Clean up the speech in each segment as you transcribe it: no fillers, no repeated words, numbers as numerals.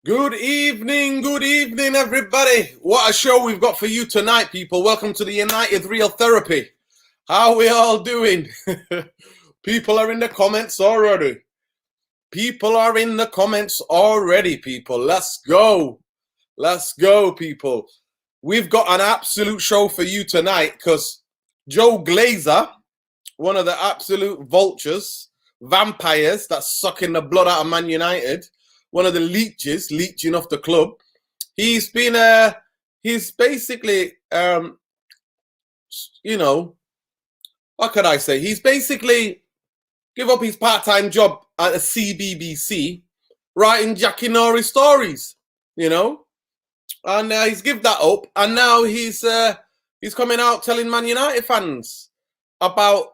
Good evening, everybody. What a show we've got for you tonight, people. Welcome to the United Real Therapy. How are we all doing? People are in the comments already. People. Let's go. Let's go, people. We've got an absolute show for you tonight because Joe Glazer, one of the absolute vultures, vampires that's sucking the blood out of Man United, one of the leeches leeching off the club. He's basically, what could I say? He's basically give up his part-time job at a CBBC, writing Jackie Nori stories, and he's give that up, and now he's coming out telling Man United fans about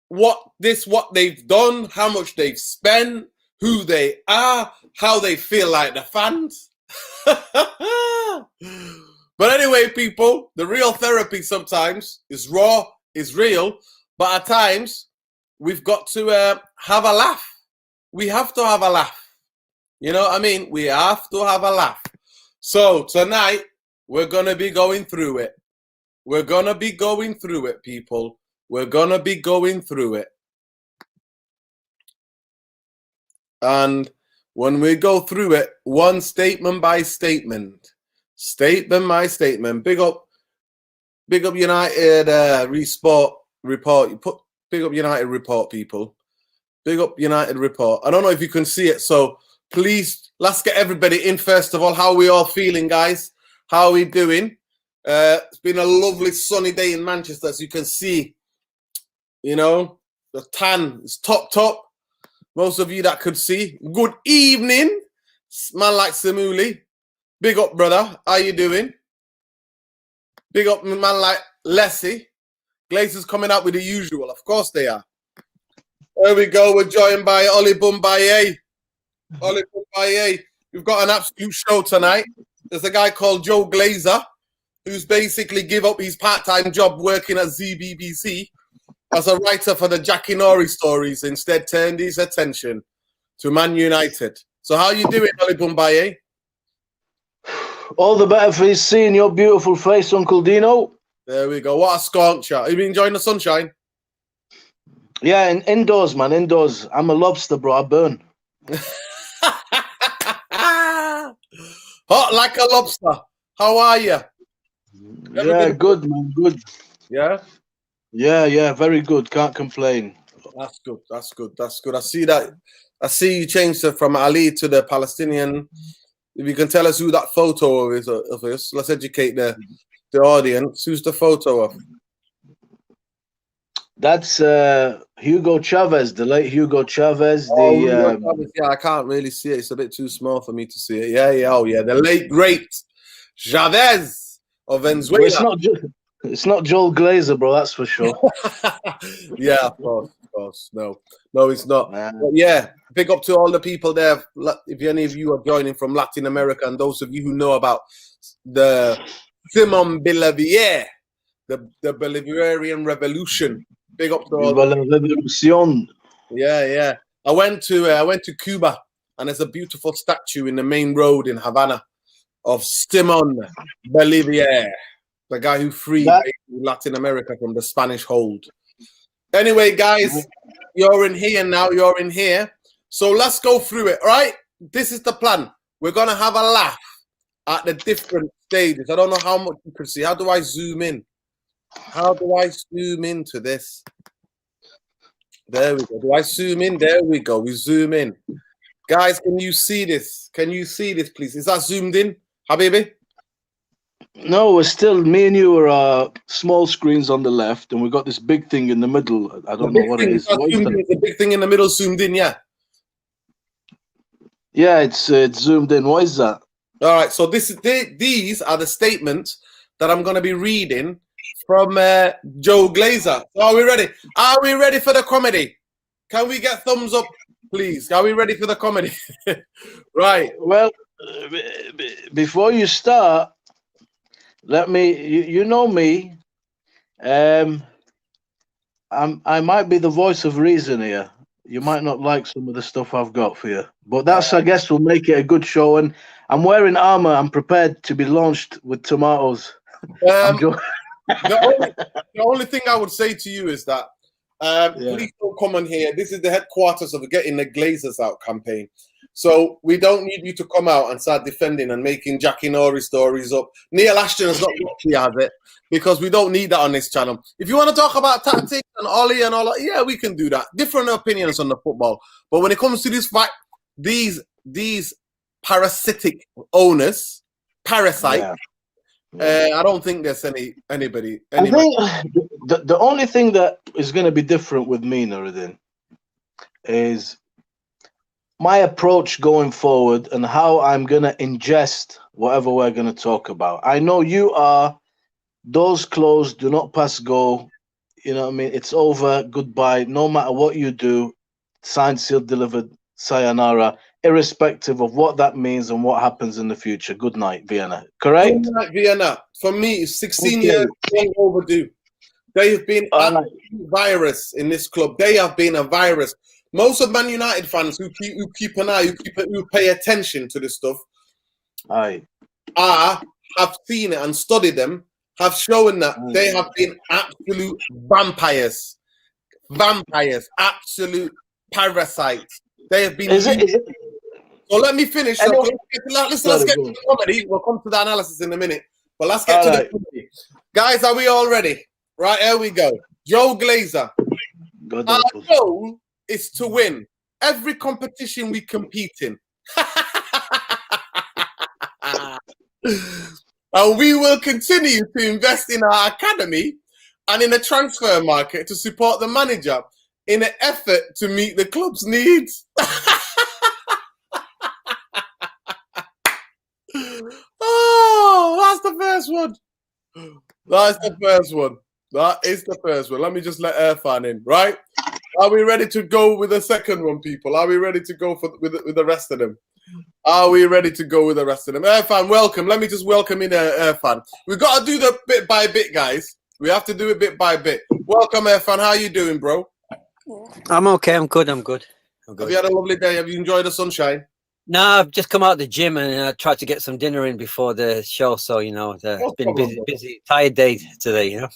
what they've done, how much they've spent, who they are, how they feel like the fans. But anyway, people, the real therapy sometimes is raw, is real, but at times we've got to have a laugh. We have to have a laugh. You know what I mean? We have to have a laugh. So tonight, we're going to be going through it. We're going to be going through it, people. We're going to be going through it. And when we go through it, one statement by statement. Statement by statement. Big up United report. Big up United report, people. Big up United report. I don't know if you can see it, so please, let's get everybody in first of all. How are we all feeling, guys? How are we doing? It's been a lovely sunny day in Manchester, as you can see. The tan is top. Most of you that could see. Good evening, man like Samuli. Big up, brother. How you doing? Big up, man like Lessie. Glazer's coming out with the usual. Of course they are. There we go. We're joined by Oli Bumbaye. Oli Bumbaye. We've got an absolute show tonight. There's a guy called Joe Glazer who's basically give up his part-time job working at ZBBC as a writer for the Jackie Nori stories, instead turned his attention to Man United. So how you doing, Oli Bumbaye? All the better for seeing your beautiful face, Uncle Dino. There we go. What a scorcher. Have you been enjoying the sunshine? Yeah, indoors, man, indoors. I'm a lobster, bro. I burn. Hot like a lobster. How are you? Yeah, good, man, good. Yeah? Yeah, very good. Can't complain. That's good. I see you changed from Ali to the Palestinian. If you can tell us who that photo is of us, let's educate the audience. Who's the photo of? That's Hugo Chavez, the late Hugo Chavez. Yeah, I can't really see it. It's a bit too small for me to see it. Yeah. The late great Chavez of Venezuela. Well, it's not Joel Glazer, bro. That's for sure. Yeah, of course. No, it's not. But yeah, big up to all the people there. If any of you are joining from Latin America, and those of you who know about the Simon Bolivar, the Bolivarian Revolution. Big up to all. Revolution. Yeah. I went to Cuba, and there's a beautiful statue in the main road in Havana of Simon Bolivar, the guy who freed Latin America from the Spanish hold. Anyway, guys, you're in here now. You're in here. So let's go through it, right? This is the plan. We're going to have a laugh at the different stages. I don't know how much you can see. How do I zoom in? How do I zoom into this? There we go. Do I zoom in? There we go. We zoom in. Guys, can you see this? Can you see this, please? Is that zoomed in, Habibi? No, we're still, me and you are small screens on the left, and we've got this big thing in the middle. I don't know what it is. The big thing in the middle zoomed in, yeah. Yeah, it's zoomed in. What is that? All right, so these are the statements that I'm going to be reading from Joe Glazer. So are we ready? Are we ready for the comedy? Can we get thumbs up, please? Are we ready for the comedy? Right. Well, before you start, let me. You know me. I might be the voice of reason here. You might not like some of the stuff I've got for you, but that's, I guess, will make it a good show. And I'm wearing armor. I'm prepared to be launched with tomatoes. I'm joking. The only thing I would say to you is that please don't come on here. This is the headquarters of getting the Glazers out campaign. So we don't need you to come out and start defending and making Jackie Nori stories up. Neil Ashton has got he has it, because we don't need that on this channel. If you want to talk about tactics and Ollie and all that, yeah, we can do that. Different opinions on the football. But when it comes to this fight, these parasitic owners, parasite, I don't think there's anybody. I think the only thing that is going to be different with me, Nuruddin, is my approach going forward and how I'm going to ingest whatever we're going to talk about. I know you are, doors closed, do not pass go. You know what I mean? It's over, goodbye. No matter what you do, signed, sealed, delivered, sayonara, irrespective of what that means and what happens in the future. Good night, Vienna. Correct? Good night, Vienna. For me, 16 years long overdue. They have been a virus in this club. They have been a virus. Most of Man United fans who keep an eye, who pay attention to this stuff, have seen it and studied them, have shown that they have been absolute vampires, absolute parasites. They have been. So let me finish. So let's get to the comedy. We'll come to the analysis in a minute. But let's get to the comedy. Guys, are we all ready? Right, here we go. Joe Glazer. Our goal is to win every competition we compete in. And we will continue to invest in our academy and in the transfer market to support the manager in an effort to meet the club's needs. Oh, that's the first one. That is the first one. Let me just let Irfan in, right? Are we ready to go with the second one, people? Are we ready to go with the rest of them? Are we ready to go with the rest of them? Irfan, welcome. Let me just welcome in Irfan. We've got to do the bit by bit, guys. We have to do it bit by bit. Welcome, Irfan. How are you doing, bro? I'm okay. I'm good. Have you had a lovely day? Have you enjoyed the sunshine? No, I've just come out of the gym and I tried to get some dinner in before the show. So, you know, it's been busy, tired day today, you know.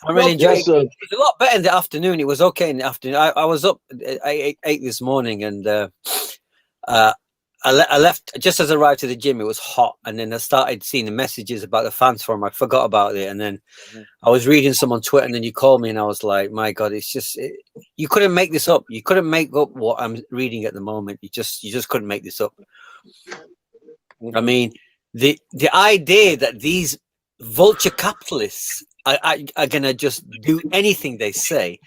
I really enjoyed it. It was a lot better in the afternoon. It was okay in the afternoon. I was up at 8 this morning and I left just as I arrived to the gym. It was hot, and then I started seeing the messages about the fans forum. I forgot about it, and then I was reading some on Twitter, and then you called me, and I was like, "My God, it's just you couldn't make this up. You couldn't make up what I'm reading at the moment. You just couldn't make this up." I mean, the idea that these vulture capitalists are gonna just do anything they say.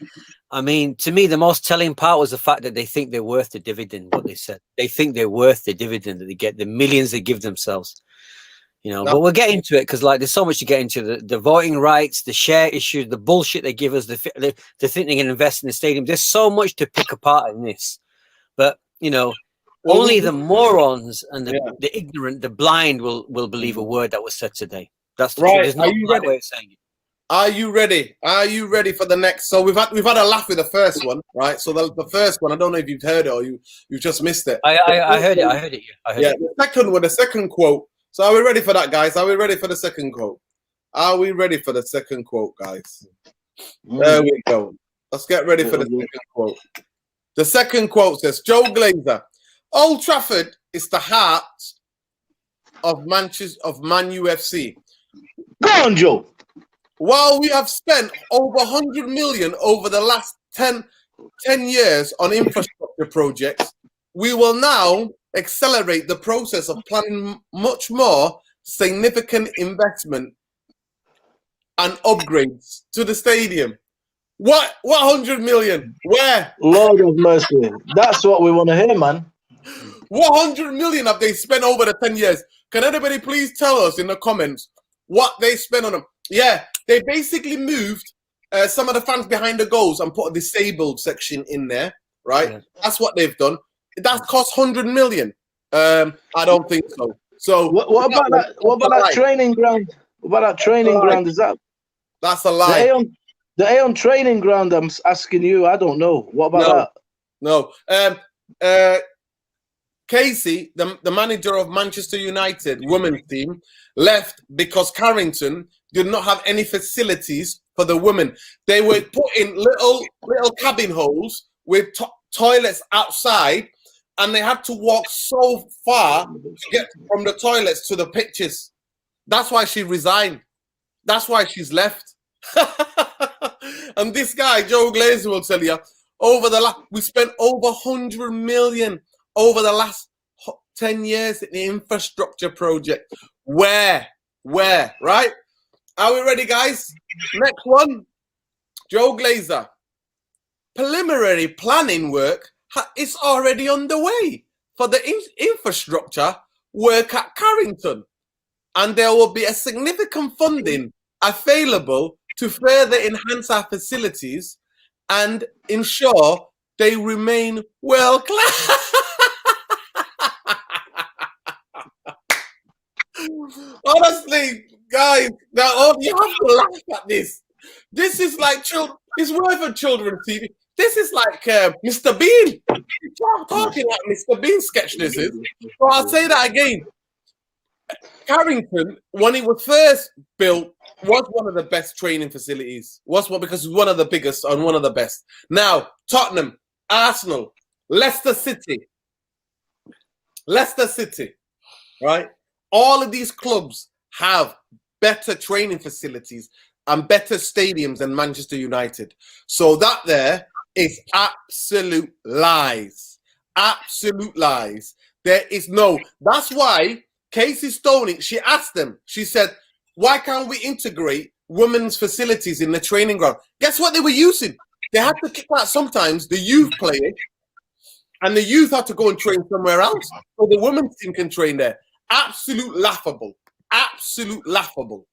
I mean, to me, the most telling part was the fact that they think they're worth the dividend, what they said. They think they're worth the dividend that they get, the millions they give themselves. You know, but we'll get into it because, like, there's so much to get into. The voting rights, the share issue, the bullshit they give us, the think they can invest in the stadium. There's so much to pick apart in this. But, you know, only the morons and the ignorant, the blind will believe a word that was said today. That's the truth. There's no right way of saying it. Are you ready? Are you ready for the next? So we've had a laugh with the first one, right? So the first one, I don't know if you've heard it or you just missed it. I heard it. I heard it. The second one, the second quote. So are we ready for that, guys? Are we ready for the second quote? Are we ready for the second quote, guys? There we go. Let's get ready for the second quote. The second quote says, Joe Glazer, Old Trafford is the heart of Man UFC. Go on, Joe. While we have spent over 100 million over the last 10 years on infrastructure projects, we will now accelerate the process of planning much more significant investment and upgrades to the stadium. What 100 million? Where? Lord of mercy. That's what we want to hear, man. What 100 million have they spent over the 10 years? Can anybody please tell us in the comments what they spent on them? Yeah, they basically moved some of the fans behind the goals and put a disabled section in there, right? Yeah. That's what they've done. That cost 100 million. I don't think so. So what about that? What about that training ground? What about that training ground? Is that's a lie? The Aon training ground. I'm asking you. I don't know. What about that? No. Casey, the manager of Manchester United women's team, left because Carrington did not have any facilities for the women. They were put in little cabin holes with toilets outside, and they had to walk so far to get from the toilets to the pitches. That's why she resigned. That's why she's left. And this guy, Joe Glazer, will tell you, we spent over 100 million over the last 10 years in the infrastructure project. Where, right? Are we ready, guys? Next one, Joe Glazer. Preliminary planning work is already underway for the infrastructure work at Carrington, and there will be a significant funding available to further enhance our facilities and ensure they remain world class. Honestly, guys, now you have to laugh at this. This is like it's worth a children's TV. This is like Mr. Bean. Talking like Mr. Bean sketch. This is. So I'll say that again. Carrington, when it was first built, was one of the best training facilities. Because it's one of the biggest and one of the best. Now, Tottenham, Arsenal, Leicester City, right? All of these clubs have better training facilities and better stadiums than Manchester United. So that there is absolute lies. Absolute lies. There is no. That's why Casey Stoney, she asked them, she said, why can't we integrate women's facilities in the training ground? Guess what they were using? They had to kick out sometimes the youth players, and the youth had to go and train somewhere else. So the women's team can train there. Absolute laughable. Absolute laughable.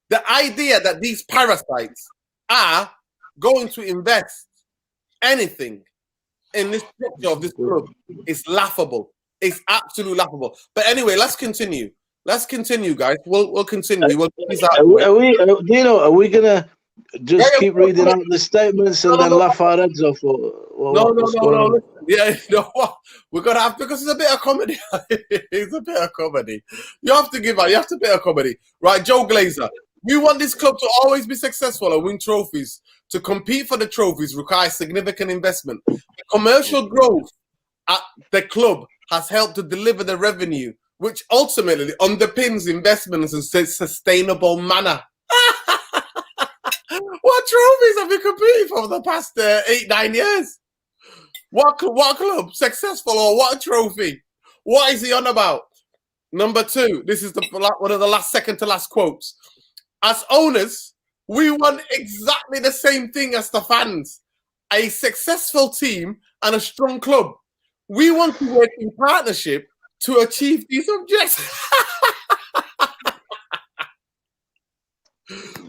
The idea that these parasites are going to invest anything in this structure of this club is laughable. It's absolutely laughable. But anyway, let's continue. Let's continue, guys. We'll continue. Are we gonna just keep reading out the statements and then laugh our heads off? No. Yeah, you know what? We're gonna have, because it's a bit of comedy. It's a bit of comedy. You have to give out. You have to bit of comedy, right? Joe Glazer. We want this club to always be successful and win trophies. To compete for the trophies requires significant investment. The commercial growth at the club has helped to deliver the revenue, which ultimately underpins investments in a sustainable manner. What trophies have you competed for the past 8-9 years? What club successful, or what trophy? What is he on about? Number 2, this is one of the last second to last quotes. As owners, we want exactly the same thing as the fans: a successful team and a strong club. We want to work in partnership to achieve these objectives.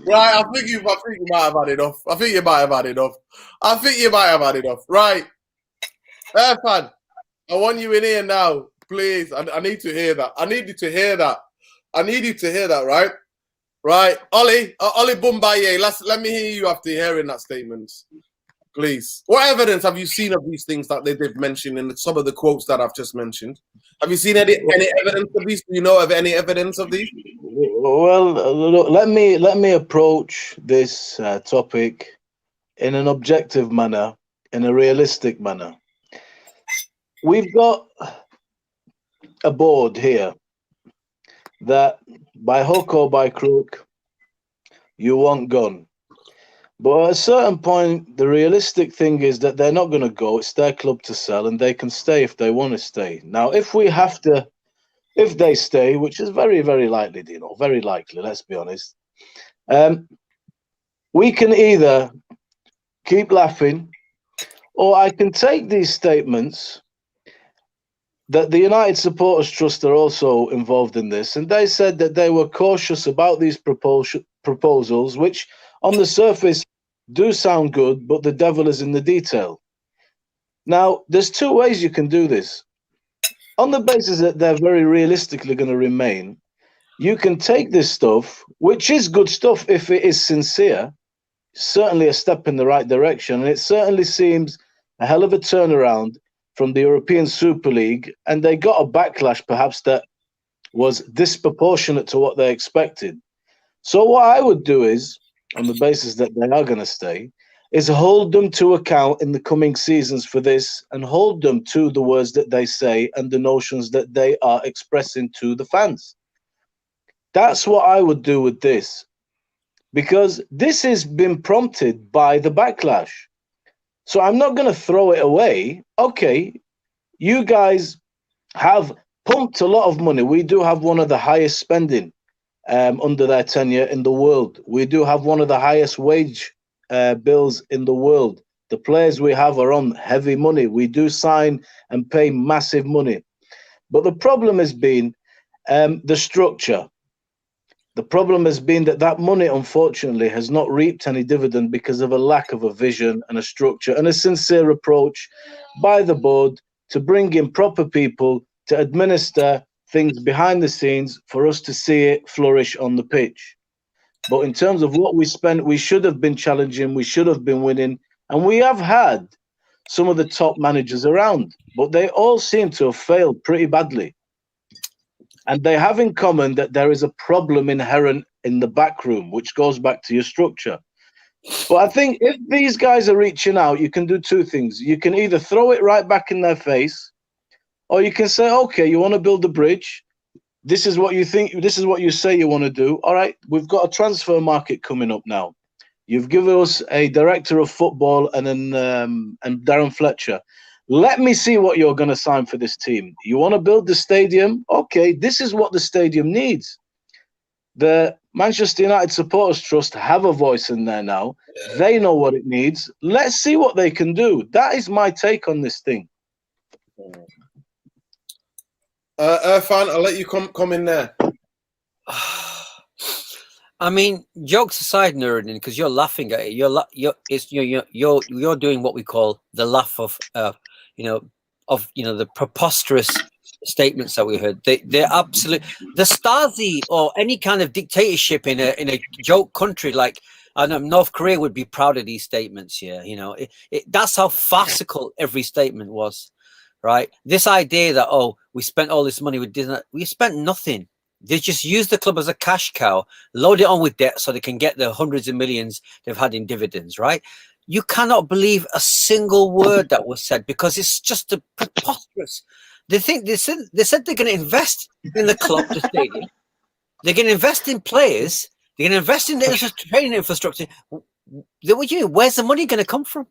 Right, I think you might have had enough. I think you might have had enough. Right. Irfan, I want you in here now. Please. I need to hear that. I need you to hear that, right? Right. Ollie Bumbaye, let me hear you after hearing that statement. Please. What evidence have you seen of these things that they did mention in some of the quotes that I've just mentioned? Have you seen any evidence of these? Do you know of any evidence of these? Well, look, let me approach this topic in an objective manner, in a realistic manner. We've got a board here that by hook or by crook, you want gone. But at a certain point, the realistic thing is that they're not going to go. It's their club to sell, and they can stay if they want to stay. Now, if they stay, which is very, very likely, very likely, let's be honest, we can either keep laughing, or I can take these statements that the United Supporters Trust are also involved in this, and they said that they were cautious about these proposals, which on the surface do sound good, but the devil is in the detail. Now, there's 2 ways you can do this. On the basis that they're very realistically going to remain, you can take this stuff, which is good stuff if it is sincere, certainly a step in the right direction, and it certainly seems a hell of a turnaround from the European Super League, and they got a backlash perhaps that was disproportionate to what they expected. So what I would do is, on the basis that they are going to stay, is hold them to account in the coming seasons for this, and hold them to the words that they say and the notions that they are expressing to the fans. That's what I would do with this, because this has been prompted by the backlash. So I'm not going to throw it away. Okay, you guys have pumped a lot of money. We do have one of the highest spending under their tenure in the world. We do have one of the highest wage bills in the world. The players we have are on heavy money. We do sign and pay massive money. But the problem has been the structure. The problem has been that money, unfortunately, has not reaped any dividend because of a lack of a vision and a structure and a sincere approach by the board to bring in proper people to administer things behind the scenes for us to see it flourish on the pitch. But in terms of what we spent, we should have been challenging, we should have been winning, and we have had some of the top managers around, but they all seem to have failed pretty badly. And they have in common that there is a problem inherent in the back room, which goes back to your structure. But I think if these guys are reaching out, you can do two things. You can either throw it right back in their face, or you can say, okay, you want to build a bridge. This is what you think. This is what you say you want to do. All right, we've got a transfer market coming up now. You've given us a director of football and Darren Fletcher. Let me see what you're going to sign for this team. You want to build the stadium? Okay, this is what the stadium needs. The Manchester United Supporters Trust have a voice in there now. They know what it needs. Let's see what they can do. That is my take on this thing. Irfan, I'll let you come in there. I mean, jokes aside, Nuruddin, because you're laughing at it. You're doing what we call the laugh of the preposterous statements that we heard. They're absolute. The Stasi or any kind of dictatorship in a joke country like I know North Korea would be proud of these statements. Yeah, that's how farcical every statement was, right? This idea that we spent all this money with Disney, we spent nothing. They just use the club as a cash cow, load it on with debt so they can get the hundreds of millions they've had in dividends, right? You cannot believe a single word that was said because it's just a preposterous. They said they're going to invest in the club, the stadium. They're going to invest in players. They're going to invest in the training infrastructure. Where's the money going to come from?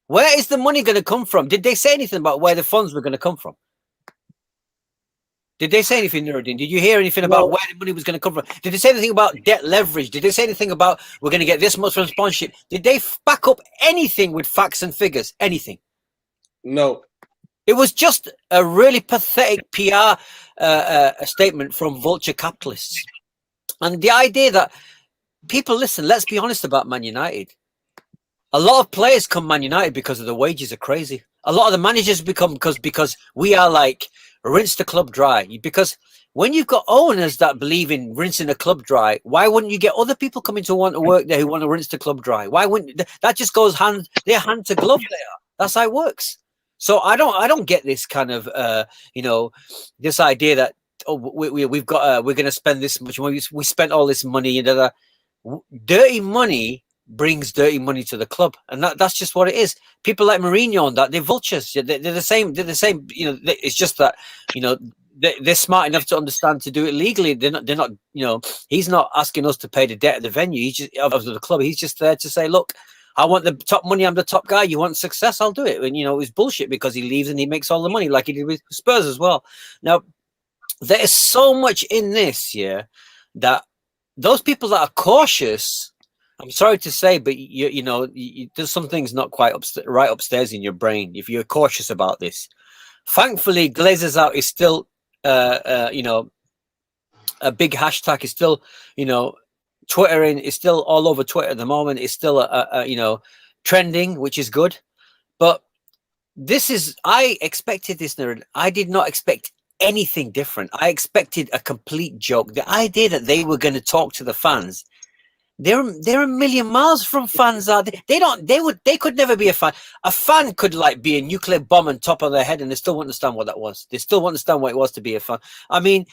Where is the money going to come from? Did they say anything about where the funds were going to come from? Did they say anything, Nuruddin? Did you hear anything about where the money was going to come from? Did they say anything about debt leverage? Did they say anything about we're going to get this much from sponsorship? Did they back up anything with facts and figures? Anything? No. It was just a really pathetic PR statement from vulture capitalists. And the idea that people, listen, let's be honest about Man United. A lot of players come Man United because of the wages are crazy. A lot of the managers become because we are like, rinse the club dry. Because when you've got owners that believe in rinsing the club dry, why wouldn't you get other people coming to want to work there who want to rinse the club dry? Why wouldn't that just goes hand to glove there? That's how it works. So I don't get this kind of this idea that we've got we're going to spend this much money. We spent all this money. Dirty money brings dirty money to the club, and that's just what it is. People like Mourinho and that, they're vultures. They're the same. They're the same. It's just that they're smart enough to understand to do it legally. They're not. He's not asking us to pay the debt of the venue. He's just of the club. He's just there to say, look, I want the top money. I'm the top guy. You want success? I'll do it. And it's bullshit because he leaves and he makes all the money, like he did with Spurs as well. Now there is so much in this, that those people that are cautious. I'm sorry to say, but there's some things not quite right upstairs in your brain if you're cautious about this. Thankfully, Glazer's out is still, a big hashtag. Is still, Twittering is still all over Twitter at the moment. It's still, trending, which is good. But I expected this, Nerd. I did not expect anything different. I expected a complete joke. The idea that they were going to talk to the fans they're a million miles from fans. Are they could never be a fan. A fan could like be a nuclear bomb on top of their head, and they still won't understand what that was. They still won't understand what it was to be a fan. I mean,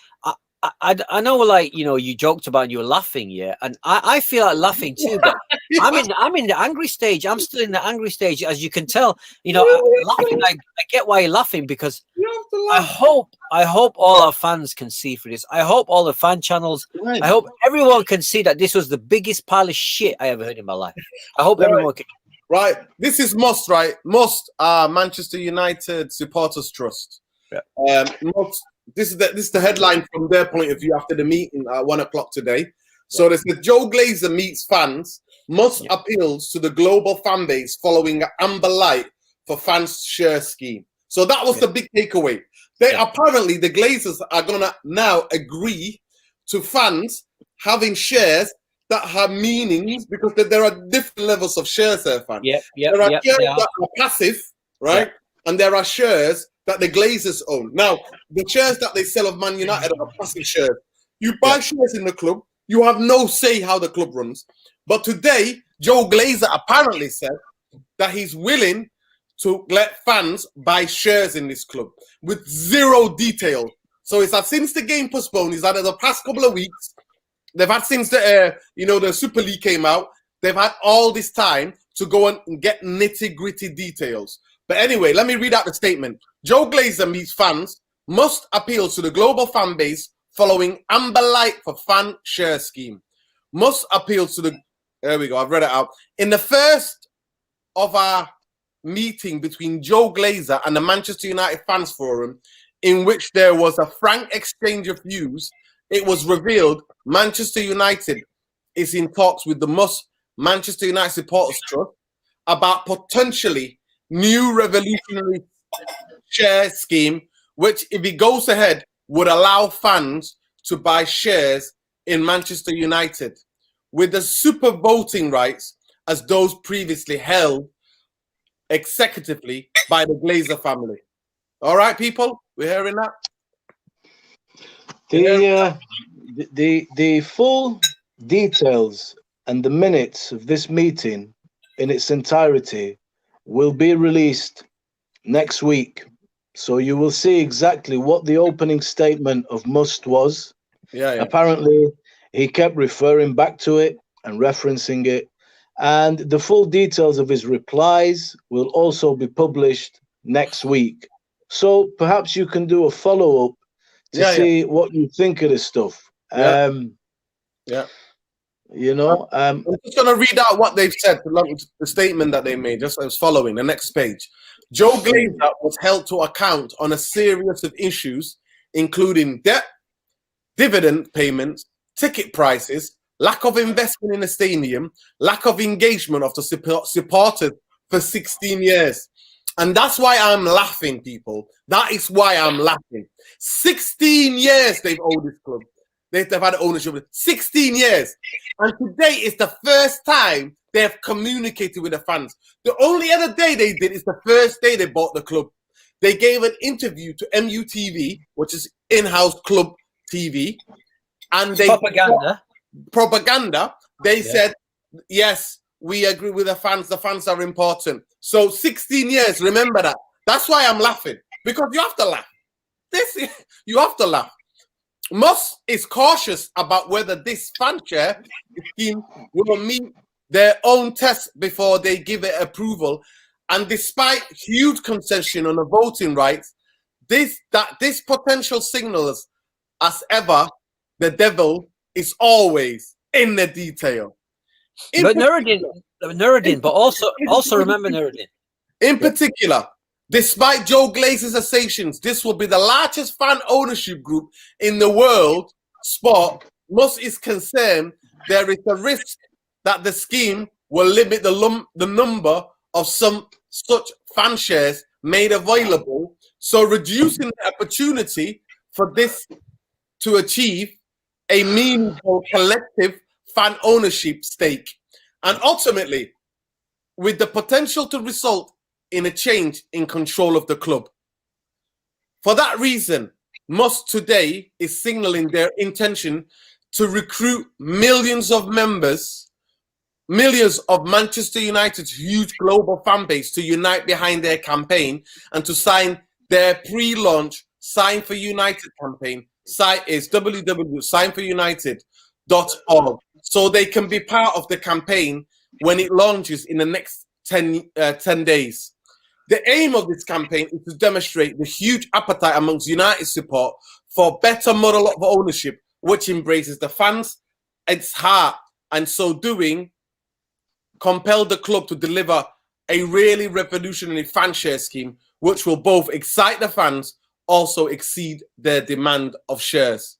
I know, like, you know, you joked about and you were laughing, yeah, and I feel like laughing too, but I'm in the angry stage. I'm still in the angry stage, as you can tell. You know, laughing. I get why you're laughing, because I hope all our fans can see through this. I hope all the fan channels. Right. I hope everyone can see that this was the biggest pile of shit I ever heard in my life. I hope everyone can. Right. This is Must, right? Must, Manchester United Supporters Trust. Yeah. Must, this is the headline from their point of view after the meeting at 1 o'clock today. So they said Joe Glazer meets fans. Must appeals to the global fan base following Amber Light for fans share scheme. So that was the big takeaway. Apparently the Glazers are gonna now agree to fans having shares that have meanings, because there are different levels of shares there, fans. There are shares that are passive, right? And there are shares that the Glazers own. Now, the shares that they sell of Man United are passive shares. You buy shares in the club, you have no say how the club runs. But today, Joe Glazer apparently said that he's willing to let fans buy shares in this club with zero detail. So it's that since the game postponed, is that in the past couple of weeks, they've had since the the Super League came out, they've had all this time to go and get nitty-gritty details. But anyway, let me read out the statement. Joe Glazer meets fans, must appeal to the global fan base following Amber Light for fan share scheme. Must appeal to the... There we go, I've read it out. In the first of our meeting between Joe Glazer and the Manchester United Fans Forum, in which there was a frank exchange of views, it was revealed Manchester United is in talks with the Manchester United Supporters Trust about potentially new revolutionary share scheme, which, if it goes ahead, would allow fans to buy shares in Manchester United with the super voting rights as those previously held executively by the Glazer family. All right, people, we're hearing that. The full details and the minutes of this meeting in its entirety will be released next week. So you will see exactly what the opening statement of Must was. Apparently, he kept referring back to it and referencing it. And the full details of his replies will also be published next week. So perhaps you can do a follow-up to see what you think of this stuff. I'm just going to read out what they've said, the statement that they made, just as following the next page. Joe Glazer was held to account on a series of issues, including debt, dividend payments, ticket prices, lack of investment in the stadium, lack of engagement of the supporters for 16 years. And that's why I'm laughing, people. That is why I'm laughing. 16 years they've owed this club. They've had ownership of 16 years. And today is the first time they have communicated with the fans. The only other day they did is the first day they bought the club. They gave an interview to MUTV, which is in-house club TV. And they... Propaganda. They said, yes, we agree with the fans. The fans are important. So 16 years, remember that. That's why I'm laughing. Because you have to laugh. You have to laugh. Must is cautious about whether this fan share scheme will meet their own test before they give it approval. And despite huge concession on the voting rights, this potential signals, as ever, the devil is always in the detail. But Nuruddin, but also remember Nuruddin. In particular, despite Joe Glazer's assertions, this will be the largest fan ownership group in the world sport. Must is concerned there is a risk that the scheme will limit the number of some such fan shares made available, so reducing the opportunity for this to achieve a meaningful collective fan ownership stake, and ultimately with the potential to result in a change in control of the club. For that reason, Must today is signaling their intention to recruit millions of members millions of Manchester United's huge global fan base to unite behind their campaign and to sign their pre-launch Sign for United campaign. Site is www.signforunited.org, so they can be part of the campaign when it launches in the next 10 days. The aim of this campaign is to demonstrate the huge appetite amongst United support for better model of ownership, which embraces the fans, its heart, and so doing, compel the club to deliver a really revolutionary fan share scheme, which will both excite the fans, also exceed their demand of shares.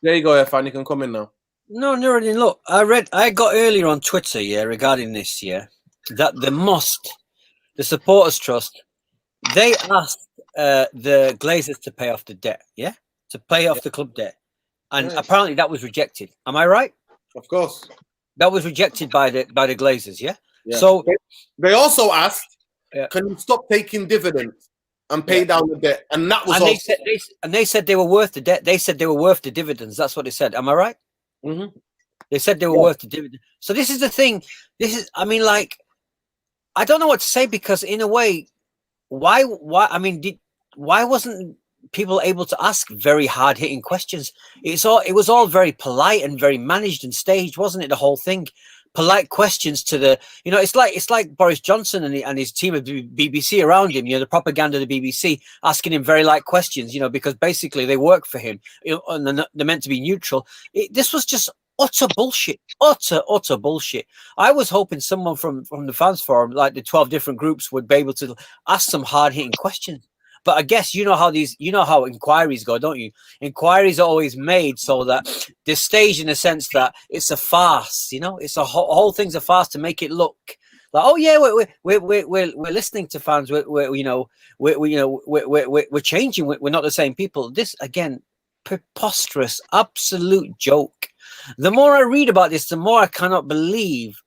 There you go, Irfan. You can come in now. No, Nuruddin, look, I got earlier on Twitter, regarding this, that the Supporters Trust, they asked the Glazers to pay off the debt, to pay off the club debt. And apparently that was rejected. Am I right? Of course. That was rejected by the Glazers, yeah? So they also asked, can you stop taking dividends and pay down the debt? And that was they said they were worth the debt. They said they were worth the dividends. That's what they said. Am I right? Mm-hmm. They said they were worth the dividends. So this is the thing. I mean, like, I don't know what to say, because in a way, why wasn't people able to ask very hard-hitting questions? It was all very polite and very managed and staged, wasn't it? The whole thing, polite questions to the, it's like Boris Johnson and his team of BBC around him, the propaganda of the BBC, asking him very light questions, because basically they work for him, and they're meant to be neutral. This was just utter bullshit, utter bullshit. I was hoping someone from the fans forum, like the 12 different groups, would be able to ask some hard-hitting questions. But I guess you know how inquiries go, don't you? Inquiries are always made so that they're staged in a sense that it's a farce. It's a whole thing's a farce to make it look like, oh yeah, we're listening to fans. We're changing. We're not the same people. This again, preposterous, absolute joke. The more I read about this, the more I cannot believe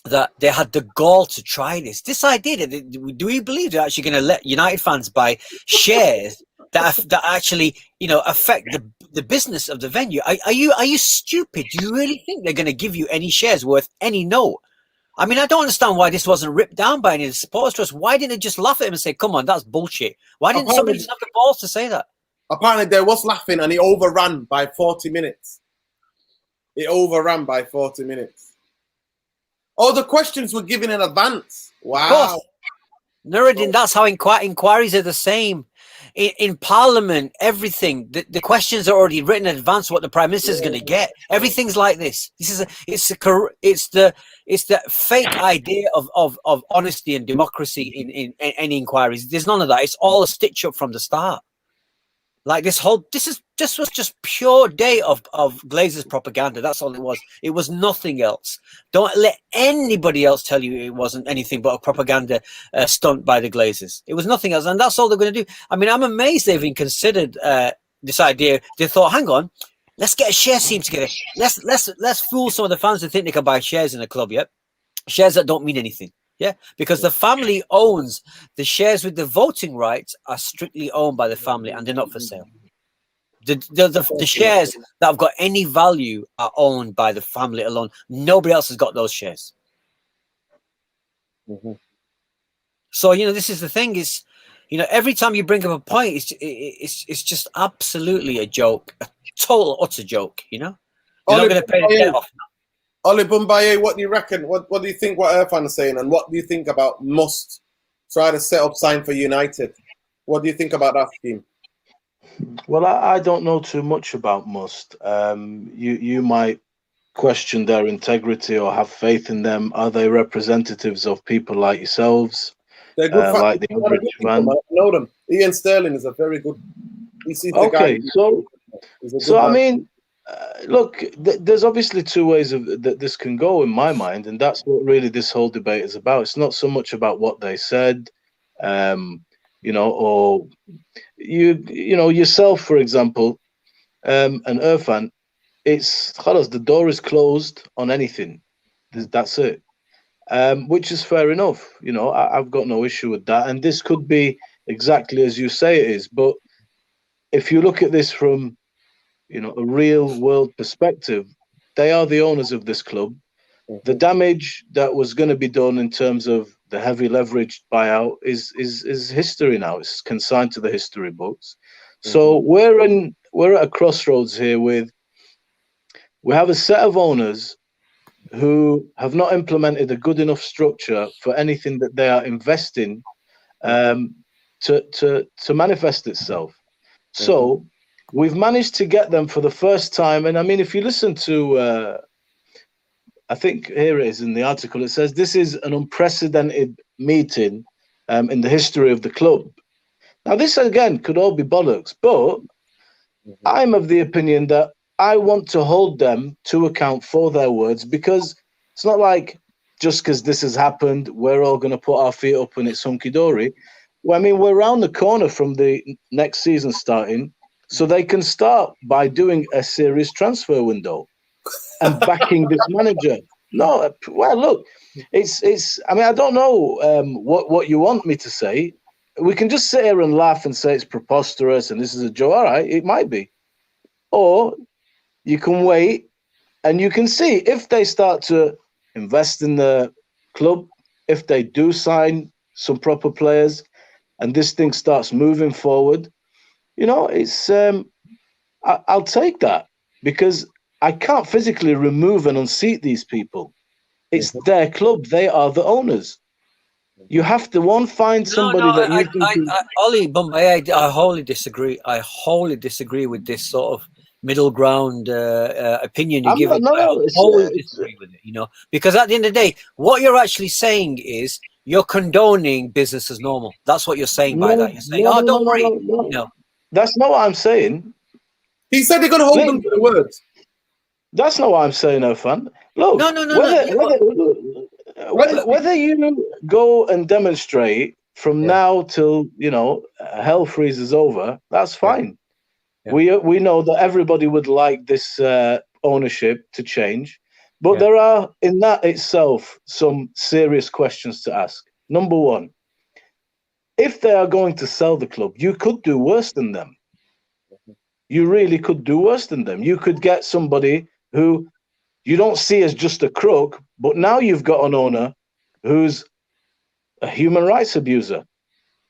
that they had the gall to try this. This idea that do we believe they're actually going to let United fans buy shares that actually affect the business of the venue? Are you stupid? Do you really think they're going to give you any shares worth any note? I mean, I don't understand why this wasn't ripped down by any of the supporters trust. Why didn't they just laugh at him and say, "Come on, that's bullshit"? Why didn't somebody just have the balls to say that? Apparently, there was laughing, and it overran by 40 minutes. It overran by 40 minutes. Oh, the questions were given in advance. Wow. Nuruddin, that's how inquiries are the same. In Parliament, everything, the questions are already written in advance what the Prime Minister is going to get. Everything's like this. It's the fake idea of honesty and democracy in any inquiries. There's none of that. It's all a stitch up from the start. Like this was just pure day of Glazer's propaganda. That's all it was. It was nothing else. Don't let anybody else tell you it wasn't anything but a propaganda stunt by the Glazers. It was nothing else, and that's all they're going to do. I mean, I'm amazed they've even considered this idea. They thought, hang on, let's get a share scheme together. Let's fool some of the fans to think they can buy shares in a club. Yeah, shares that don't mean anything. Yeah, because the family owns the shares with the voting rights are strictly owned by the family, and they're not for sale. The shares that have got any value are owned by the family alone. Nobody else has got those shares. Mm-hmm. So this is the thing. Is every time you bring up a point, it's just absolutely a joke, a total utter joke. You're not going to pay the debt off. Oli Bumbaye, what do you reckon? What do you think what Irfan is saying? And what do you think about Must try to set up Sign for United? What do you think about that scheme? Well, I don't know too much about Must. You might question their integrity or have faith in them. Are they representatives of people like yourselves? They're good fans. Like the average fan. I know them. Ian Sterling is a very good. Okay, so I mean, look, there's obviously two ways that this can go in my mind, and that's what really this whole debate is about. It's not so much about what they said, or yourself, for example, and Irfan. It's khalas, the door is closed on anything. That's it, which is fair enough. I've got no issue with that, and this could be exactly as you say it is. But if you look at this from a real world perspective, they are the owners of this club. the damage that was going to be done in terms of the heavy leveraged buyout is history now. It's consigned to the history books. So we're at a crossroads here with we have a set of owners who have not implemented a good enough structure for anything that they are investing to manifest itself. So we've managed to get them for the first time. And I mean, if you listen to, I think here it is in the article, it says this is an unprecedented meeting in the history of the club. Now, this again could all be bollocks, but I'm of the opinion that I want to hold them to account for their words, because it's not like just because this has happened, we're all going to put our feet up and it's hunky-dory. Well, I mean, we're around the corner from the next season starting, so they can start by doing a serious transfer window and backing this manager. No, well, look, it's. I mean, I don't know what you want me to say. We can just sit here and laugh and say it's preposterous and this is a joke. All right, it might be. Or you can wait and you can see if they start to invest in the club, if they do sign some proper players and this thing starts moving forward, you know, it's I'll take that, because I can't physically remove and unseat these people. It's their club. They are the owners. You have to find somebody that you think Ollie, Bombay, I wholly disagree. I wholly disagree with this sort of middle ground opinion you're giving. I wholly disagree with it, you know, because at the end of the day, what you're actually saying is you're condoning business as normal. That's what you're saying by that. You're saying, don't worry. No. That's not what I'm saying. He said they're going to hold them to the words. That's not what I'm saying, Irfan. Look, whether you go and demonstrate from now till, you know, hell freezes over, that's fine. Yeah. We know that everybody would like this ownership to change, but there are in that itself some serious questions to ask. Number one, if they are going to sell the club, you could do worse than them. You really could do worse than them. You could get somebody who you don't see as just a crook, but now you've got an owner who's a human rights abuser.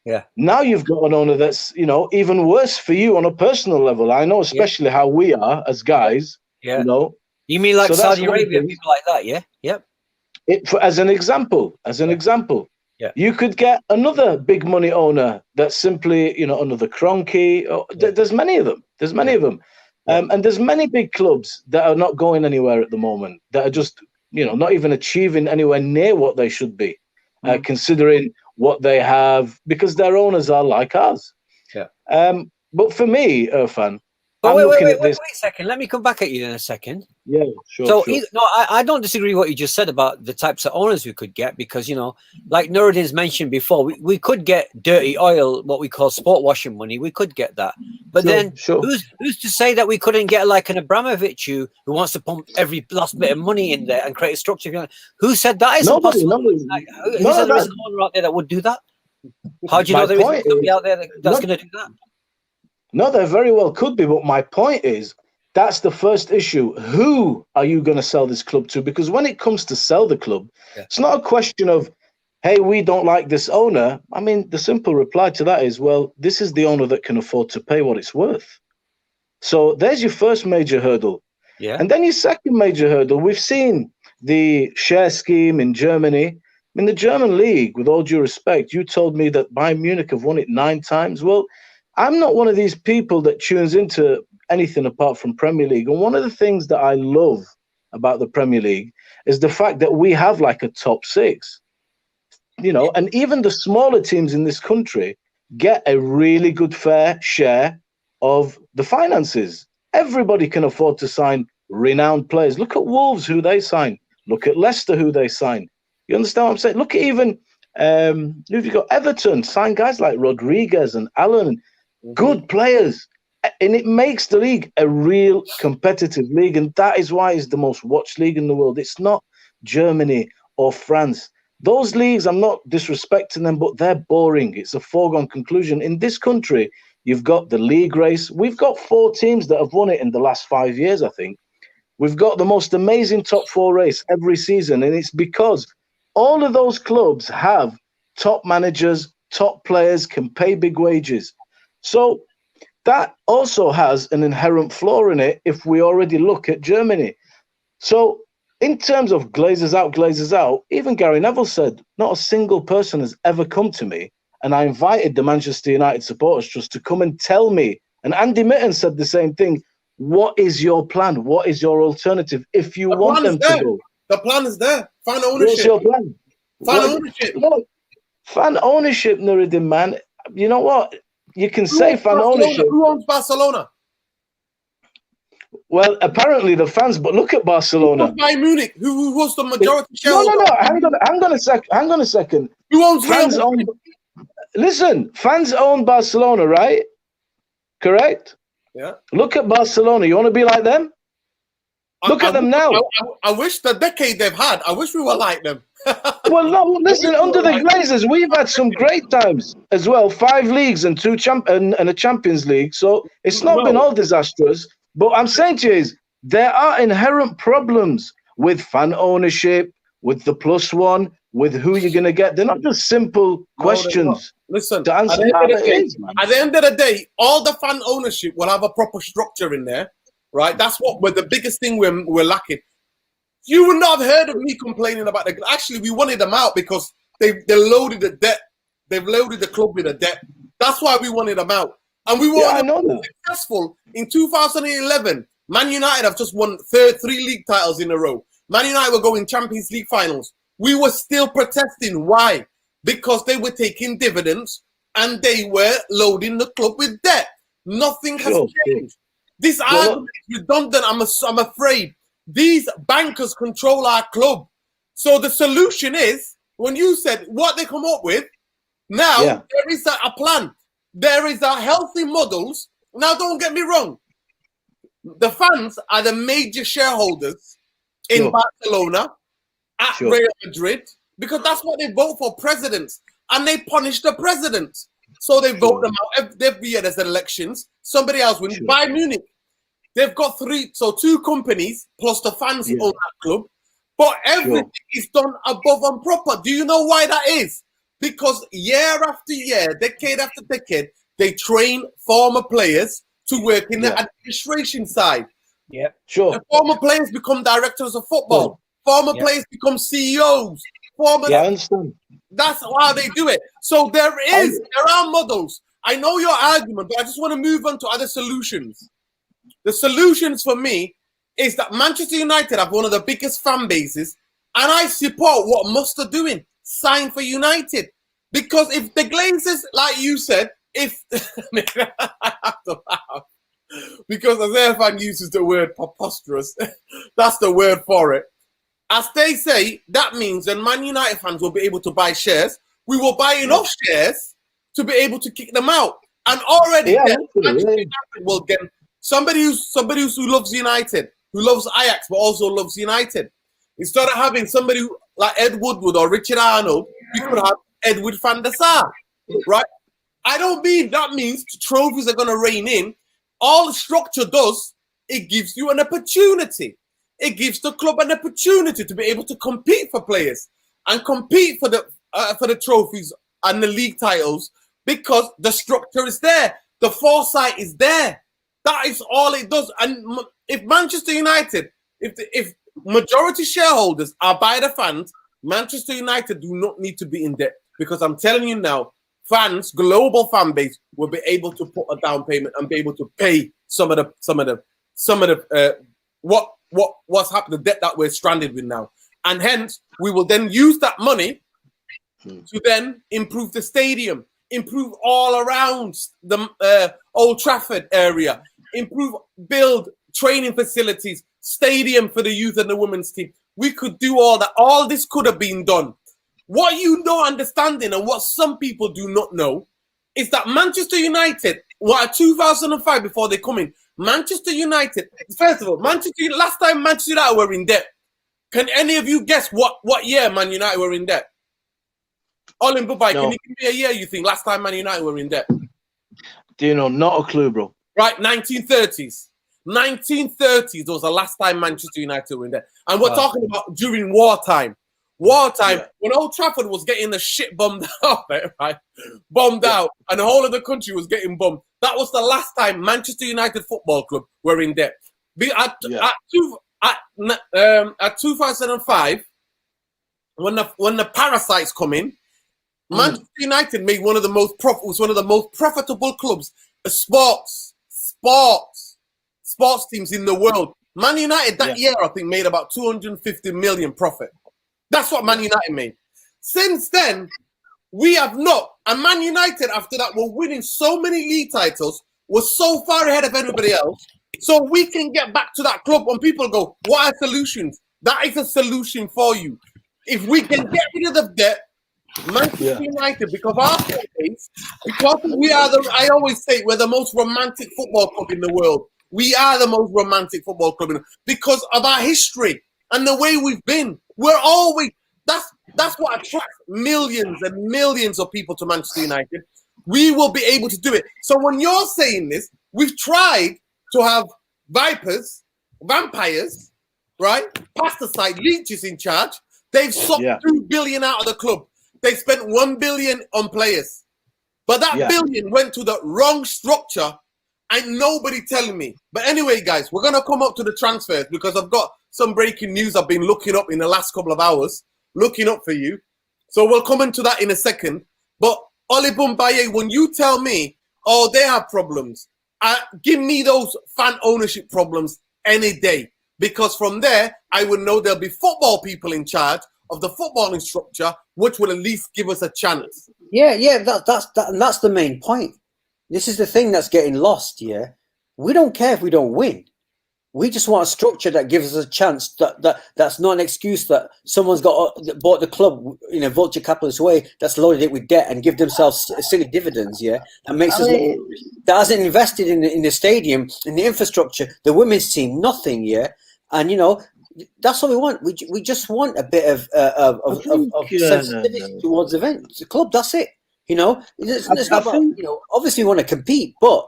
Yeah. Now you've got an owner that's, you know, even worse for you on a personal level. I know, especially how we are as guys. Yeah. You know. You mean like Saudi Arabia, people like that? Yeah. Yep. As an example. Yeah. You could get another big money owner that's simply, you know, another Kroenke. There's many of them. And there's many big clubs that are not going anywhere at the moment, that are just, you know, not even achieving anywhere near what they should be, considering what they have, because their owners are like ours. Yeah. But for me, Irfan, wait a second. Let me come back at you in a second. Yeah, sure. So, I don't disagree with what you just said about the types of owners we could get, because, you know, like Nuruddin's mentioned before, we could get dirty oil, what we call sport washing money. We could get that. But who's to say that we couldn't get like an Abramovich who wants to pump every last bit of money in there and create a structure? Who said that isn't possible? Who said there is an owner out there that would do that? How do you know there isn't somebody out there that's going to do that? No, there very well could be. But my point is, that's the first issue. Who are you going to sell this club to? Because when it comes to sell the club, it's not a question of, hey, we don't like this owner. I mean, the simple reply to that is, well, this is the owner that can afford to pay what it's worth. So there's your first major hurdle. Yeah. And then your second major hurdle, we've seen the share scheme in Germany. In the German league, with all due respect, you told me that Bayern Munich have won it 9 times. Well, I'm not one of these people that tunes into anything apart from Premier League. And one of the things that I love about the Premier League is the fact that we have like a top 6, you know, and even the smaller teams in this country get a really good fair share of the finances. Everybody can afford to sign renowned players. Look at Wolves, who they sign. Look at Leicester, who they sign. You understand what I'm saying? Look at even, who've you got? Everton, sign guys like Rodriguez and Allen. Good players, and it makes the league a real competitive league, and that is why it's the most watched league in the world. It's not Germany or France. Those leagues, I'm not disrespecting them, but they're boring. It's a foregone conclusion. In this country, you've got the league race. We've got 4 teams that have won it in the last 5 years, I think. We've got the most amazing top 4 race every season, and it's because all of those clubs have top managers, top players, can pay big wages. So that also has an inherent flaw in it if we already look at Germany. So in terms of Glazers out, even Gary Neville said, not a single person has ever come to me, and I invited the Manchester United Supporters Trust to come and tell me, and Andy Mitten said the same thing, what is your plan? What is your alternative if you want them to go? The plan is there. Fan ownership. What's your plan? Ownership. Look, fan ownership, Nuruddin, man. You know what? You can say fan ownership. Who owns Barcelona? Well, apparently the fans, but look at Barcelona. Bayern Munich, who was the majority shareholder? No. Hang on a second. Who owns fans Real Madrid? Listen, fans own Barcelona, right? Correct? Yeah. Look at Barcelona. You want to be like them? Look at them now. I wish the decade they've had, I wish we were like them. Well, no, listen, under the Glazers, we've had some great times as well. 5 leagues and and a Champions League. So it's not been all disastrous. But I'm saying to you is there are inherent problems with fan ownership, with the +1, with who you're going to get. They're not just simple questions. Listen, to answer. At the end of the day, all the fan ownership will have a proper structure in there, right? That's what we're the biggest thing we're lacking. You would not have heard of me complaining about the. Actually, we wanted them out because they loaded the debt. They've loaded the club with the debt. That's why we wanted them out. And we were successful in 2011. Man United have just won 3 league titles in a row. Man United were going Champions League finals. We were still protesting. Why? Because they were taking dividends and they were loading the club with debt. Nothing has changed. This argument is redundant. I'm afraid. These bankers control our club. So the solution is, when you said what they come up with, now there is a plan. There is a healthy models. Now, don't get me wrong. The fans are the major shareholders in Barcelona, at Real Madrid, because that's what they vote for, presidents. And they punish the presidents. So they vote them out every year there's elections. Somebody else wins. Bayern Munich, they've got 2 companies plus the fans own that club. But everything is done above and proper. Do you know why that is? Because year after year, decade after decade, they train former players to work in the administration side. Yeah, sure. The former players become directors of football. Former players become CEOs. I understand. That's how they do it. So there are models. I know your argument, but I just want to move on to other solutions. The solutions for me is that Manchester United have one of the biggest fan bases, and I support what Must are doing. Sign for United. Because if the Glazers, like you said, if I have to laugh, because as Irfan uses the word preposterous, that's the word for it. As they say, that means that Man United fans will be able to buy shares. We will buy enough shares to be able to kick them out. And already will get somebody who loves United, who loves Ajax, but also loves United. Instead of having somebody like Ed Woodward or Richard Arnold, we could have Edward van der Sar, right? I don't mean that means trophies are going to reign in. All the structure does, it gives you an opportunity. It gives the club an opportunity to be able to compete for players and compete for the trophies and the league titles because the structure is there. The foresight is there. That is all it does. And if Manchester United, if majority shareholders are by the fans, Manchester United do not need to be in debt because I'm telling you now, fans, global fan base will be able to put a down payment and be able to pay some of the what's happened, the debt that we're stranded with now, and hence we will then use that money to then improve the stadium, improve all around the Old Trafford area, build training facilities, stadium for the youth and the women's team. We could do all that. All this could have been done. What you don't understanding and what some people do not know is that Manchester United, 2005 before they come in, Manchester United, first of all, last time Manchester United were in debt. Can any of you guess what year Man United were in debt? Olin Bubai, can you give me a year you think last time Man United were in debt? Do you know? Not a clue, bro. Right, 1930s. 1930s was the last time Manchester United were in there. And we're talking about during wartime. Wartime, when Old Trafford was getting the shit bombed out, right? Bombed out, and the whole of the country was getting bombed. That was the last time Manchester United Football Club were in debt. At 2005, when the parasites come in, Manchester United made one of the most profitable clubs, sports teams in the world. Man United that year, I think, made about 250 million profit. That's what Man United made. Since then, we have not. And Man United, after that, were winning so many league titles, was so far ahead of everybody else. So we can get back to that club when people go, what are solutions? That is a solution for you. If we can get rid of the debt, Manchester United, because our base, because we are I always say we're the most romantic football club in the world. We are the most romantic football club because of our history and the way we've been. We're always, that's what attracts millions and millions of people to Manchester United. We will be able to do it. So when you're saying this, we've tried to have vampires, right? Pesticide leeches in charge. They've sucked 2 billion out of the club. They spent 1 billion on players. But that billion went to the wrong structure. And nobody telling me. But anyway, guys, we're going to come up to the transfers because I've got some breaking news I've been looking up in the last couple of hours, looking up for you. So we'll come into that in a second. But Oli Bumbaye, when you tell me, oh, they have problems, give me those fan ownership problems any day. Because from there, I would know there'll be football people in charge of the footballing structure, which will at least give us a chance. Yeah, that's the main point. This is the thing that's getting lost, yeah? We don't care if we don't win. We just want a structure that gives us a chance. That's not an excuse that someone's bought the club in a vulture capitalist way that's loaded it with debt and give themselves silly dividends, yeah? That makes us that hasn't invested in the stadium, in the infrastructure, the women's team, nothing, yeah? And, you know, that's what we want. We just want a bit of sensitivity towards events. The club, that's it. You know, it's not about, you know, obviously we want to compete, but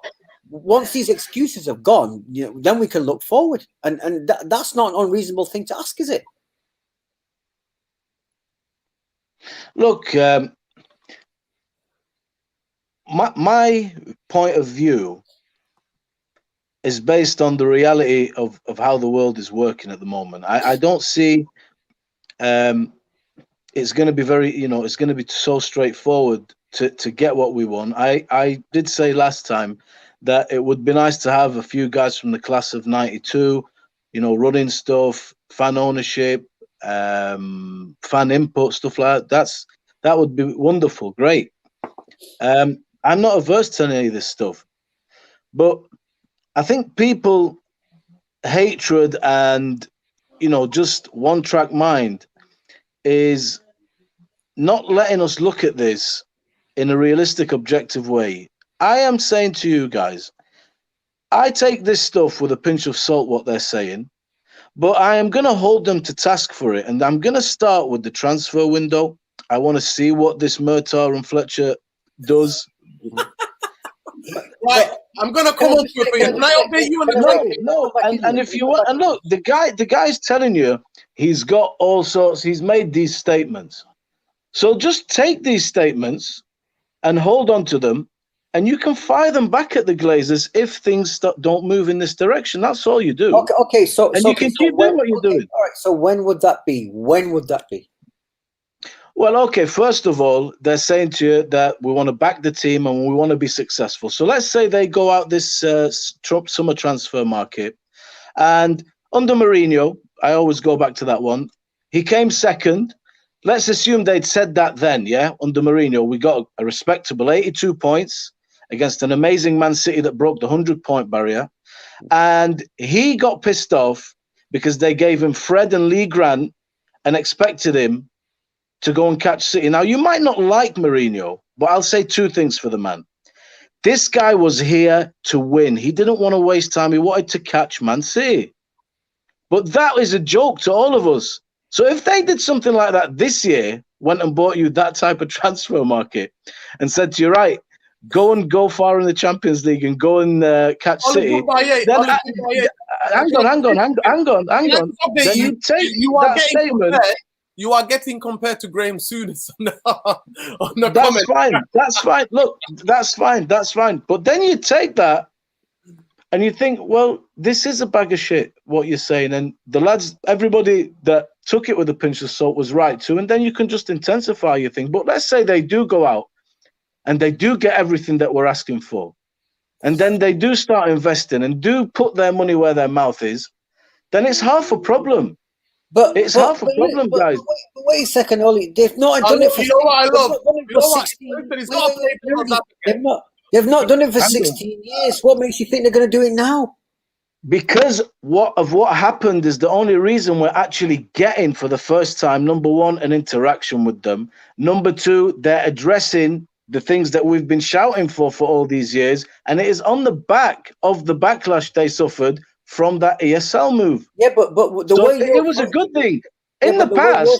once these excuses have gone, you know, then we can look forward, and that's not an unreasonable thing to ask, is it? Look, my point of view is based on the reality of how the world is working at the moment. I don't see it's going to be very, you know, it's going to be so straightforward to get what we want. I did say last time that it would be nice to have a few guys from the class of '92, you know, running stuff, fan ownership, fan input, stuff like that. That would be wonderful, great. I'm not averse to any of this stuff, but I think people hatred and, you know, just one-track mind is not letting us look at this in a realistic, objective way. I am saying to you guys, I take this stuff with a pinch of salt, what they're saying, but I am going to hold them to task for it. And I'm going to start with the transfer window. I want to see what this Murtaugh and Fletcher does. Right, I'm going to come up with you. Can I update you on the No, and if you want, and look, the guy's telling you he's got all sorts, he's made these statements. So just take these statements and hold on to them, and you can fire them back at the Glazers if things don't move in this direction. That's all you do. Okay. So you can keep doing what you're doing. All right. So when would that be? When would that be? Well, okay. First of all, they're saying to you that we want to back the team and we want to be successful. So let's say they go out this summer transfer market, and under Mourinho, I always go back to that one. He came second. Let's assume they'd said that then, yeah? Under Mourinho, we got a respectable 82 points against an amazing Man City that broke the 100-point barrier. And he got pissed off because they gave him Fred and Lee Grant and expected him to go and catch City. Now, you might not like Mourinho, but I'll say two things for the man. This guy was here to win. He didn't want to waste time. He wanted to catch Man City. But that is a joke to all of us. So if they did something like that this year, went and bought you that type of transfer market and said to you, right, go far in the Champions League and go and catch City. Hang on. Then you take that statement. You are getting compared to Graham Souness on the That's comment. fine. That's fine. Look, that's fine. That's fine. But then you take that and you think, well, this is a bag of shit, what you're saying. And the lads, everybody that took it with a pinch of salt was right too. And then you can just intensify your thing. But let's say they do go out and they do get everything that we're asking for. And then they do start investing and do put their money where their mouth is. Then it's half a problem. But it's half a problem, guys. Wait a second, Ollie. They've not done it for. You know what I love? They've not done it for 16 years. What makes you think they're going to do it now? Because what happened is the only reason we're actually getting for the first time, number one, an interaction with them. Number two, they're addressing the things that we've been shouting for all these years, and it is on the back of the backlash they suffered from that ESL move. Yeah, but the way it was a good thing in the past.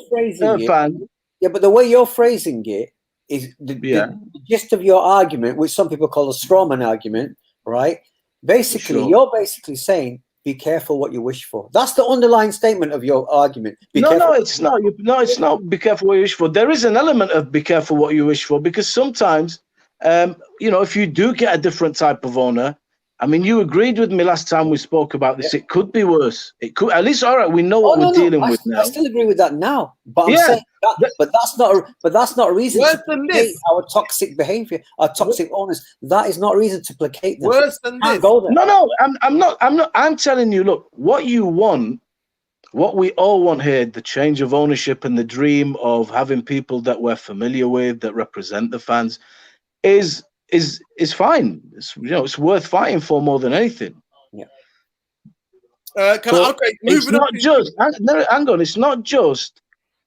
But the way you're phrasing it is the gist of your argument, which some people call a strawman argument, right? Basically, you're basically saying, be careful what you wish for. That's the underlying statement of your argument. No, it's not. It's not. Be careful what you wish for. There is an element of be careful what you wish for, because sometimes, if you do get a different type of owner, I mean, you agreed with me last time we spoke about this. Yeah. It could be worse. It could, at least, all right. We know what we're dealing with now. I still agree with that now, but I'm saying that, but that's not a reason to placate our toxic behavior, our toxic owners. That is not a reason to placate them. Worse than this. No, I'm not. I'm telling you. Look, what you want, what we all want here, the change of ownership and the dream of having people that we're familiar with that represent the fans, is fine. It's worth fighting for more than anything. Yeah. It's not just hang on. It's not just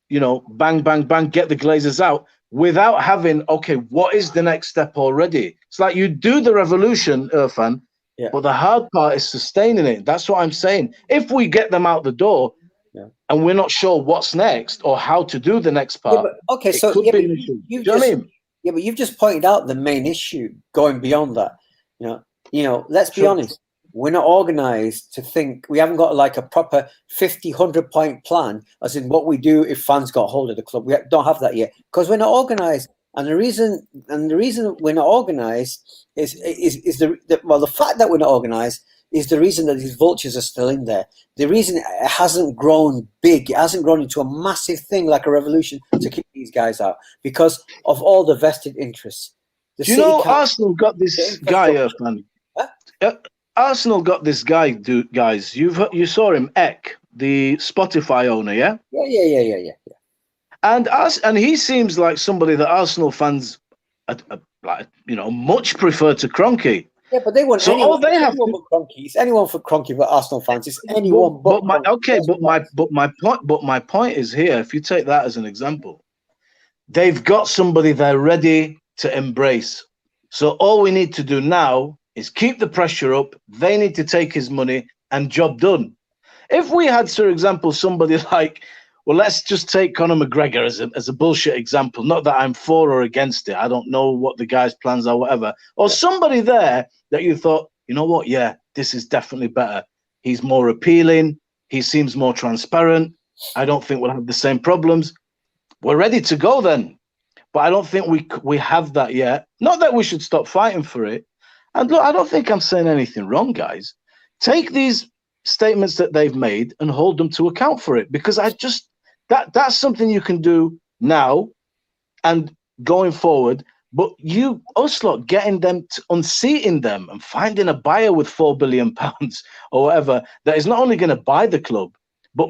bang bang bang, get the Glazers out without having what is the next step already? It's like you do the revolution, Irfan, but the hard part is sustaining it. That's what I'm saying. If we get them out the door and we're not sure what's next or how to do the next part, so could be an issue. Do you know what I mean? Yeah, but you've just pointed out the main issue going beyond that. Let's be honest. We're not organized to think. We haven't got like a proper 50, 100-point plan, as in what we do if fans got hold of the club. We don't have that yet because we're not organized. And the reason we're not organized is the fact that we're not organized is the reason that these vultures are still in there. The reason it hasn't grown big, it hasn't grown into a massive thing like a revolution to keep these guys out because of all the vested interests. Arsenal got this guy, man. Huh? Arsenal got this guy, guys. You saw him, Eck, the Spotify owner, yeah? Yeah. And he seems like somebody that Arsenal fans, much prefer to Kroenke. Yeah, but they want anyone but Kroenke. It's anyone for Kroenke but Arsenal fans. It's anyone but my point is here. If you take that as an example, they've got somebody they're ready to embrace. So all we need to do now is keep the pressure up. They need to take his money and job done. If we had, for example, somebody like, well, let's just take Conor McGregor as a bullshit example. Not that I'm for or against it. I don't know what the guy's plans are, whatever. Or somebody there that you thought, you know what? Yeah, this is definitely better. He's more appealing. He seems more transparent. I don't think we'll have the same problems. We're ready to go then. But I don't think we have that yet. Not that we should stop fighting for it. And look, I don't think I'm saying anything wrong, guys. Take these statements that they've made and hold them to account for it, because that's something you can do now and going forward. But us lot getting them, unseating them and finding a buyer with £4 billion or whatever that is not only going to buy the club but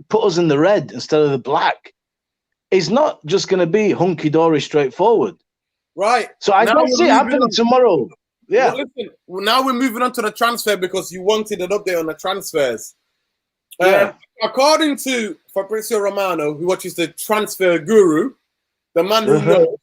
put us in the red instead of the black is not just going to be hunky-dory straightforward. Right. So I don't see it happening tomorrow. Yeah. Well, listen, now we're moving on to the transfer because you wanted an update on the transfers. According to Fabrizio Romano, who watches the transfer guru, the man who knows,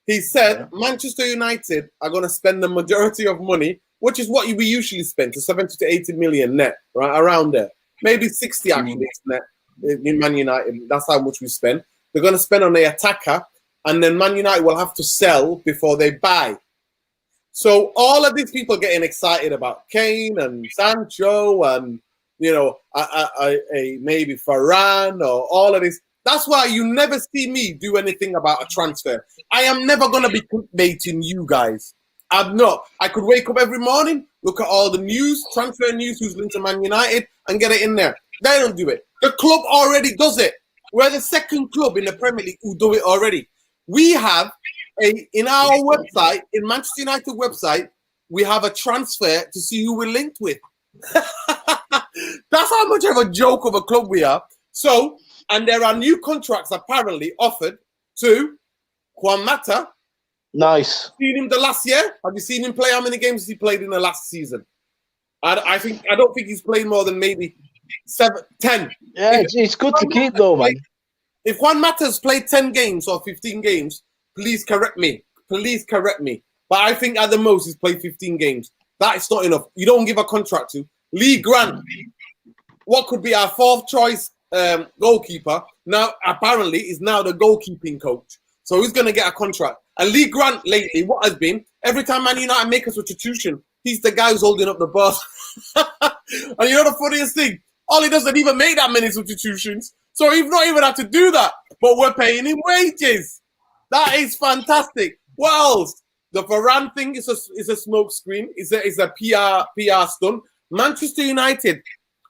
he said Manchester United are going to spend the majority of money, which is what we usually spend, to 70 to 80 million net, right around there. Maybe 60 actually net in Man United. That's how much we spend. They're going to spend on the attacker, and then Man United will have to sell before they buy. So all of these people getting excited about Kane and Sancho and maybe Varane or all of this. That's why you never see me do anything about a transfer. I am never going to be clickbaiting you guys. I'm not. I could wake up every morning, look at all the news, transfer news, who's linked to Man United, and get it in there. They don't do it. The club already does it. We're the second club in the Premier League who do it already. We have in our website, in Manchester United website, we have a transfer to see who we're linked with. That's how much of a joke of a club we are. So, and there are new contracts apparently offered to Juan Mata. Nice. Seen him the last year? Have you seen him play? How many games has he played in the last season? I don't think he's played more than maybe 10. Yeah, it's good to keep though, man. If Juan Mata's played 10 games or 15 games, please correct me. Please correct me. But I think at the most he's played 15 games. That is not enough. You don't give a contract to Lee Grant, what could be our fourth choice goalkeeper, now apparently is now the goalkeeping coach. So he's going to get a contract. And Lee Grant lately, what has been, every time Man United make a substitution, he's the guy who's holding up the bus. And you know the funniest thing? Ollie doesn't even make that many substitutions. So he's not even had to do that. But we're paying him wages. That is fantastic. What else? The Varane thing is a smoke screen. It's a PR stunt. Manchester United,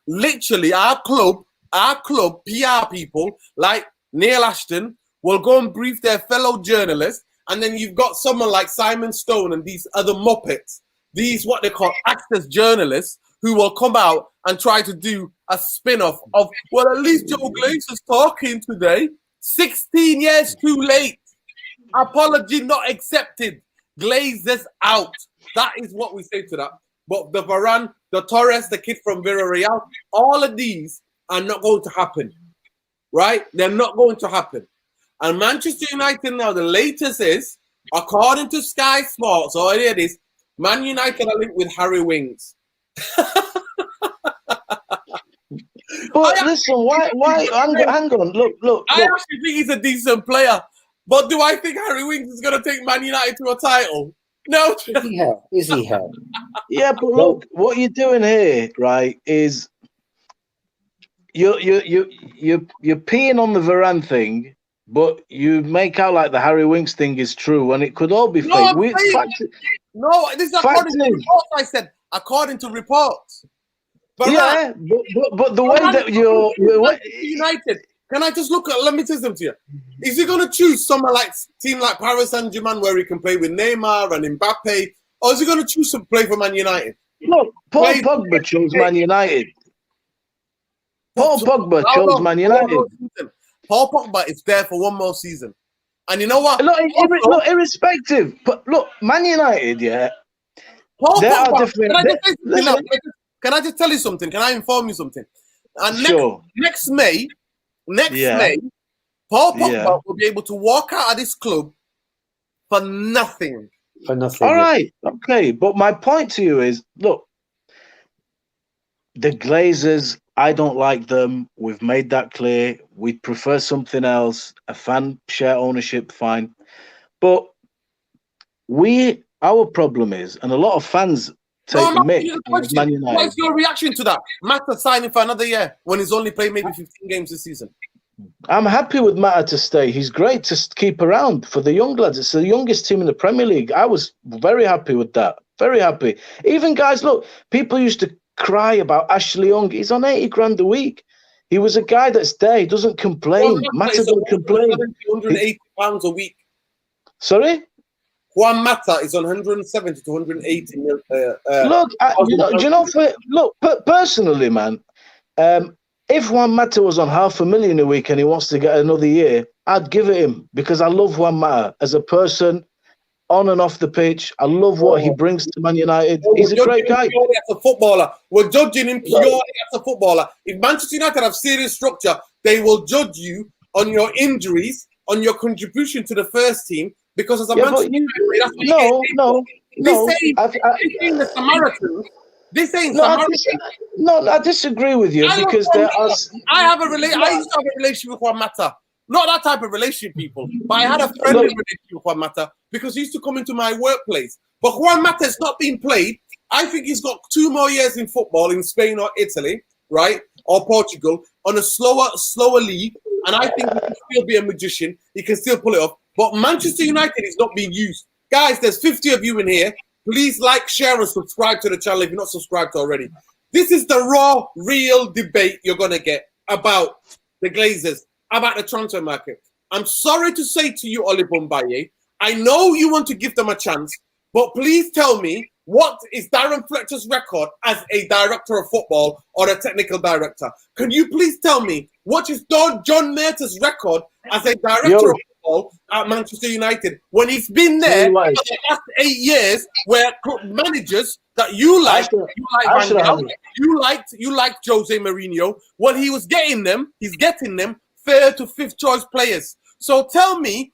literally our club, PR people like Neil Ashton will go and brief their fellow journalists, and then you've got someone like Simon Stone and these other muppets, these what they call access journalists, who will come out and try to do a spin-off of, well, at least Joe Glazer's talking today. 16 years too late. Apology not accepted. Glazer's out. That is what we say to that. But the Varane, the Torres, the kid from Villarreal, all of these are not going to happen, right? They're not going to happen. And Manchester United now, the latest is, according to Sky Sports, or it is, Man United are linked with Harry Winks. But listen, why? Hang on, look. I actually think he's a decent player. But do I think Harry Winks is going to take Man United to a title? No. Is he hell? Yeah, but look, what you're doing here, right, is you're peeing on the Varane thing, but you make out like the Harry Winks thing is true, and it could all be fake. No, this is according to reports. I said according to reports. But yeah, but the way that you're United. Can I just look at? Let me tell them to you. Is he going to choose someone like team like Paris Saint-Germain where he can play with Neymar and Mbappe, or is he going to choose to play for Man United? Look, Paul Pogba chose Man United. Paul Pogba chose Man United. Paul Pogba is there for one more season, and you know what? Look, irrespective. But look, Man United, yeah. Paul they Pogba, are different. Can I just tell you something? Can I inform you something? And sure. Next May, Paul Pogba will be able to walk out of this club for nothing. All right, okay. But my point to you is, look, the Glazers, I don't like them. We've made that clear. We'd prefer something else. A fan share ownership, fine. But our problem is, and a lot of fans take Man United. What's your reaction to that? Mata signing for another year when he's only played maybe 15 games this season. I'm happy with Mata to stay. He's great to keep around for the young lads. It's the youngest team in the Premier League. I was very happy with that. Very happy. Even guys, look, people used to cry about Ashley Young. He's on 80 grand a week. He was a guy that's there. He doesn't complain. Mata doesn't complain. 180 pounds a week. Sorry? Juan Mata is on 170 to 180 mil. Personally, man, if Juan Mata was on $500,000 a week and he wants to get another year, I'd give it him because I love Juan Mata as a person, on and off the pitch. I love what he brings to Man United. He's a great guy. As a footballer, we're judging him purely as a footballer. If Manchester United have serious structure, they will judge you on your injuries, on your contribution to the first team. Because as a Manchester United, the Samaritans. This ain't Samaritans. I disagree with you because there are. I used to have a relationship with Juan Mata. Not that type of relationship, people. But I had a friendly relationship with Juan Mata because he used to come into my workplace. But Juan Mata has not been played. I think he's got 2 more years in football in Spain or Italy, right? Or Portugal on a slower league. And I think he can still be a magician. He can still pull it off. But Manchester United is not being used. Guys, there's 50 of you in here. Please like, share, and subscribe to the channel if you're not subscribed already. This is the raw, real debate you're going to get about the Glazers, about the transfer market. I'm sorry to say to you, Oli Bombaye, I know you want to give them a chance, but please tell me, what is Darren Fletcher's record as a director of football or a technical director? Can you please tell me what is John Murtaugh's record as a director of football at Manchester United when he's been there for the last 8 years, where managers that you liked, you liked Jose Mourinho, when he was getting them, he's getting them 3rd to 5th choice players. So tell me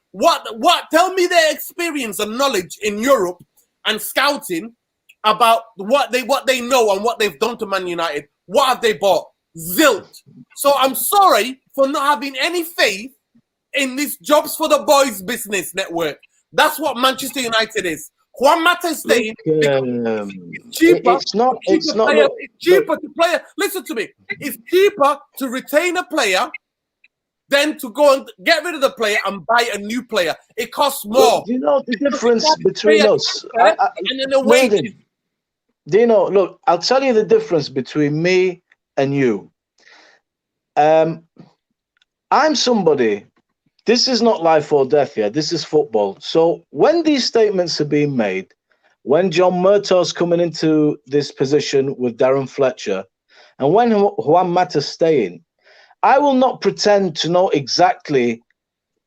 tell me their experience and knowledge in Europe and scouting about what they know and what they've done to Man United. What have they bought? Zilch. So I'm sorry for not having any faith in this Jobs for the Boys business network. That's what Manchester United is. Juan Mata is saying it's cheaper. It's cheaper to play. Listen to me. It's cheaper to retain a player than to go and get rid of the player and buy a new player. It costs more. Well, do you know the difference between us? And then the wages. Dino, look, I'll tell you the difference between me and you. I'm somebody, this is not life or death, yeah, this is football. So when these statements are being made, when John Murtaugh's coming into this position with Darren Fletcher, and when Juan Mata's staying, I will not pretend to know exactly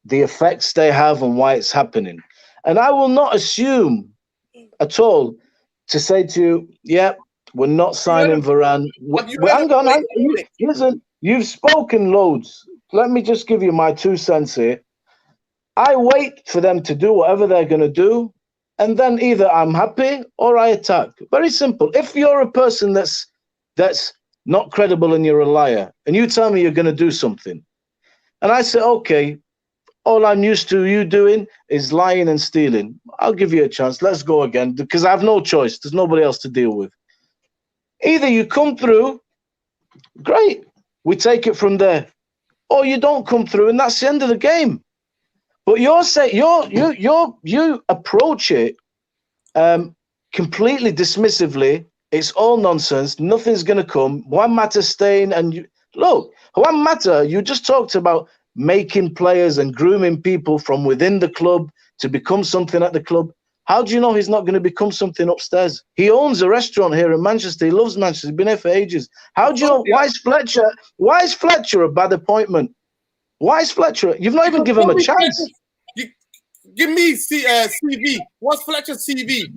the effects they have and why it's happening. And I will not assume at all to say to you, yeah, we're not signing Varane. Hang on. Listen, you've spoken loads. Let me just give you my 2 cents here. I wait for them to do whatever they're going to do, and then either I'm happy or I attack. Very simple. If you're a person that's not credible and you're a liar, and you tell me you're going to do something, and I say, okay, all I'm used to you doing is lying and stealing, I'll give you a chance. Let's go again, because I have no choice. There's nobody else to deal with. Either you come through, great, we take it from there, or you don't come through, and that's the end of the game. But you approach it completely dismissively. It's all nonsense. Nothing's going to come. Juan Mata staying, and look, Juan Mata, you just talked about making players and grooming people from within the club to become something at the club. How do you know he's not going to become something upstairs? He owns a restaurant here in Manchester. He loves Manchester. He's been here for ages. How do you know? Why is Fletcher a bad appointment? Why is Fletcher? You've not even given him a chance. Give me CV. What's Fletcher's CV?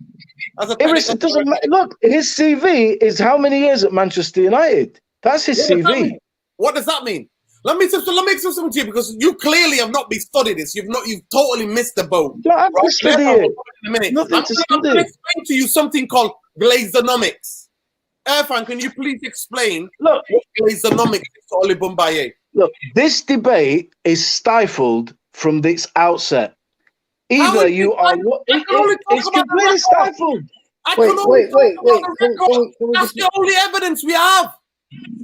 It doesn't matter. Look, his CV is how many years at Manchester United? That's his CV. What does that mean? Let me explain something to you, because you clearly have not been studied this. You've totally missed the boat. I've to study it. I'm going to explain to you something called Glazeronomics. Irfan, can you please explain what Glazeronomics is to Oli Bombaye? Look, this debate is stifled from its outset. Either you are... It's completely stifled. Wait. That's the only evidence we have.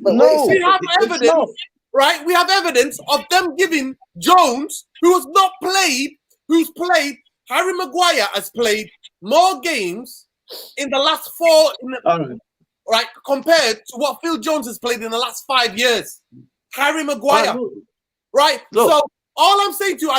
No, we have evidence. Right, we have evidence of them giving Jones, who's played. Harry Maguire has played more games in the last 4, right, compared to what Phil Jones has played in the last 5 years. Harry Maguire, right? Look. So all I'm saying to you,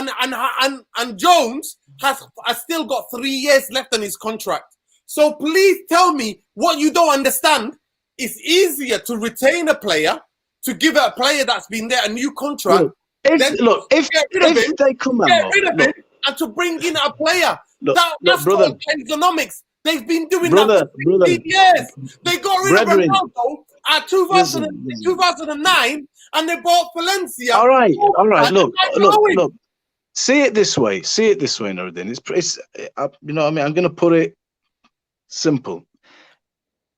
and Jones has still got 3 years left on his contract. So please tell me what you don't understand. It's easier to retain a player, to give a player that's been there a new contract. If they come out, and to bring in a player. That's called economics. They've been doing that for 15 years. They got rid of Ronaldo at 2009, and they bought Valencia. All right. Look. See it this way, Nuruddin. It's you know what I mean? I'm going to put it simple.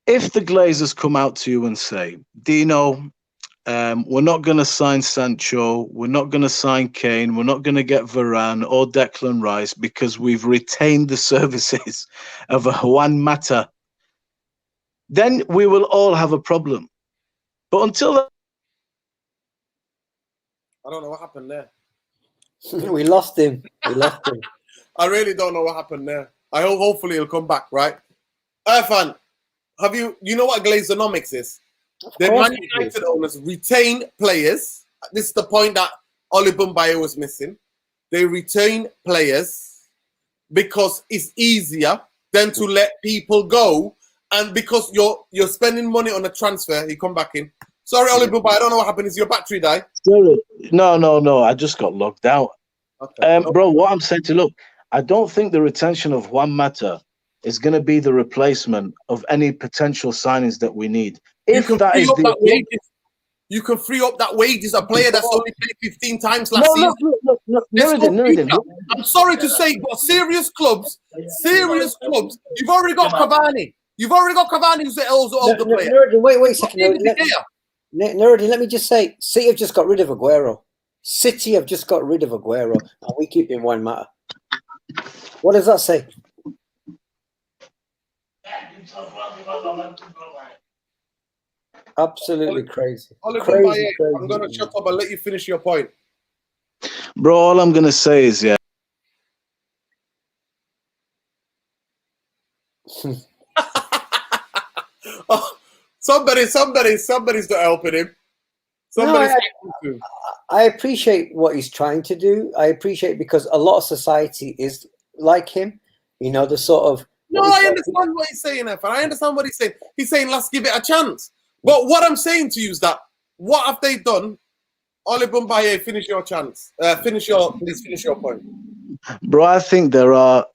If the Glazers come out to you and say, Dino, we're not going to sign Sancho. We're not going to sign Kane. We're not going to get Varane or Declan Rice because we've retained the services of a Juan Mata. Then we will all have a problem. But until I don't know what happened there. We lost him. We lost him. I really don't know what happened there. I hope hopefully he'll come back, right? Irfan, have you know what Glazeronomics is? The Man United owners retain players. This is the point that Oli Bumbaye was missing. They retain players because it's easier than to let people go, and because you're spending money on a transfer, you come back in. Sorry, Oli Bumbaye, I don't know what happened. Is your battery die? Sorry. No. I just got locked out. Okay. Bro, what I'm saying to look, I don't think the retention of Juan Mata is going to be the replacement of any potential signings that we need. If that is you can free up that wages. A player that's only played 15 times last season. No, Nuruddin. I'm sorry to say, but serious clubs, you've already got Cavani. You've already got Cavani, who's the older player. Nuruddin, wait a second. Nuruddin, let me just say, City have just got rid of Aguero. And we keep him Juan Mata. What does that say? Absolutely crazy. Crazy. I'm going to shut up and let you finish your point. Bro, all I'm going to say is, yeah. Oh, somebody's not helping him. I appreciate what he's trying to do. I appreciate because a lot of society is like him. You know, the sort of... No, I understand what he's saying, Evan. I understand what he's saying. He's saying, let's give it a chance. But what I'm saying to you is that, what have they done? Oli Bumbaye, finish your chance. Please finish your point. Bro, I think there are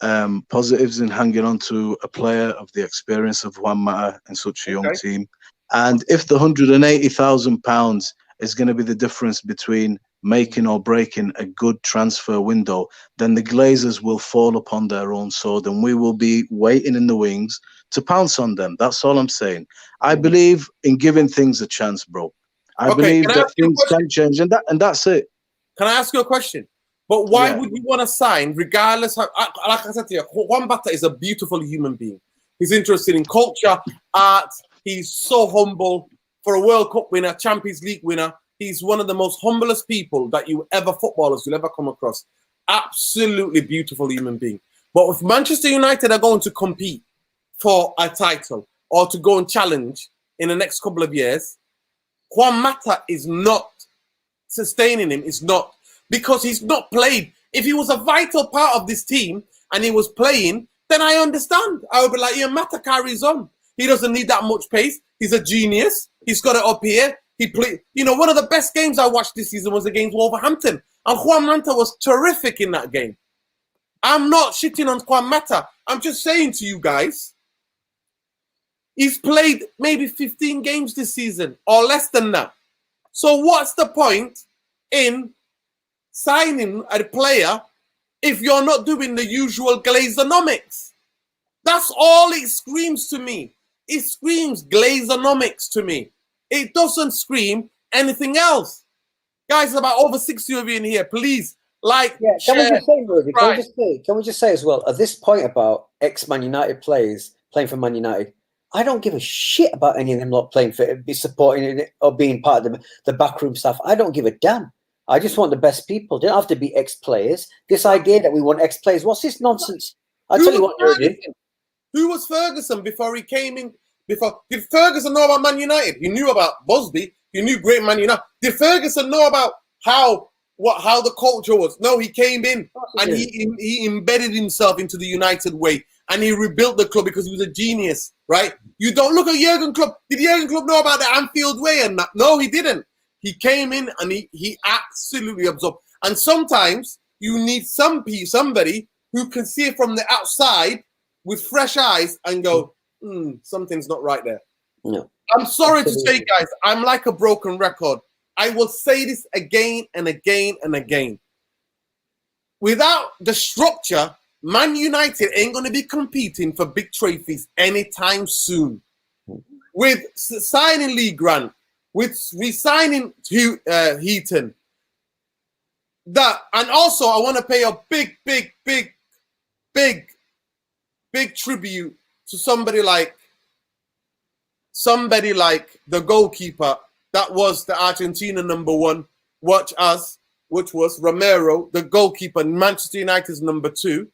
positives in hanging on to a player of the experience of Juan Mata in such a young team. And if the £180,000 is going to be the difference between making or breaking a good transfer window, then the Glazers will fall upon their own sword and we will be waiting in the wings to pounce on them. That's all I'm saying. I believe in giving things a chance, bro. I believe that things can change, and that's it. Can I ask you a question? But why would you want to sign, regardless of, like I said to you, Juan Mata is a beautiful human being. He's interested in culture, art. He's so humble. For a World Cup winner, Champions League winner, he's one of the most humblest people that footballers will ever come across. Absolutely beautiful human being. But if Manchester United are going to compete for a title or to go and challenge in the next couple of years, Juan Mata is not sustaining him. It's not, because he's not played. If he was a vital part of this team and he was playing, then I understand. I would be like, yeah, Mata carries on. He doesn't need that much pace. He's a genius. He's got it up here. He played, one of the best games I watched this season was against Wolverhampton. And Juan Mata was terrific in that game. I'm not shitting on Juan Mata. I'm just saying to you guys, he's played maybe 15 games this season or less than that. So what's the point in signing a player if you're not doing the usual Glazeronomics? That's all it screams to me. It screams Glazeronomics to me. It doesn't scream anything else. Guys, about over 60 of you in here. Please, share, can we just say as well, at this point about ex-Man United players playing for Man United, I don't give a shit about any of them not playing for it, be supporting it or being part of the backroom staff. I don't give a damn. I just want the best people. They don't have to be ex-players. This idea that we want ex-players, what's this nonsense? I'll tell you what, who was Ferguson before he came in? Did Ferguson know about Man United? He knew about Busby. He knew great Man United. Did Ferguson know about how the culture was? No, he came in and he embedded himself into the United way and he rebuilt the club because he was a genius, right? You don't look at Jurgen Klopp. Did Jurgen Klopp know about the Anfield way and that? No, he didn't. He came in and he absolutely absorbed. And sometimes you need somebody who can see it from the outside with fresh eyes and go, something's not right there. No. I'm sorry to say, guys, I'm like a broken record. I will say this again and again and again. Without the structure, Man United ain't going to be competing for big trophies anytime soon. With signing Lee Grant, with resigning Heaton. And also I want to pay a big tribute to somebody like the goalkeeper that was the Argentina #1, which was Romero, the goalkeeper, Manchester United's #2,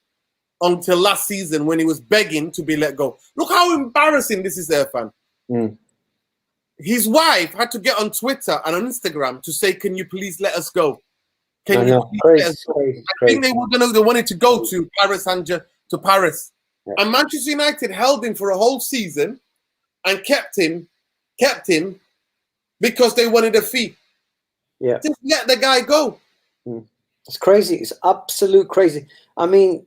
until last season when he was begging to be let go. Look how embarrassing this is, Irfan. His wife had to get on Twitter and on Instagram to say, "Can you please let us go? Can you please let us go?" I think they wanted to go to Paris. Yeah. And Manchester United held him for a whole season and kept him because they wanted a fee. Yeah. Just let the guy go. It's crazy. It's absolute crazy. I mean,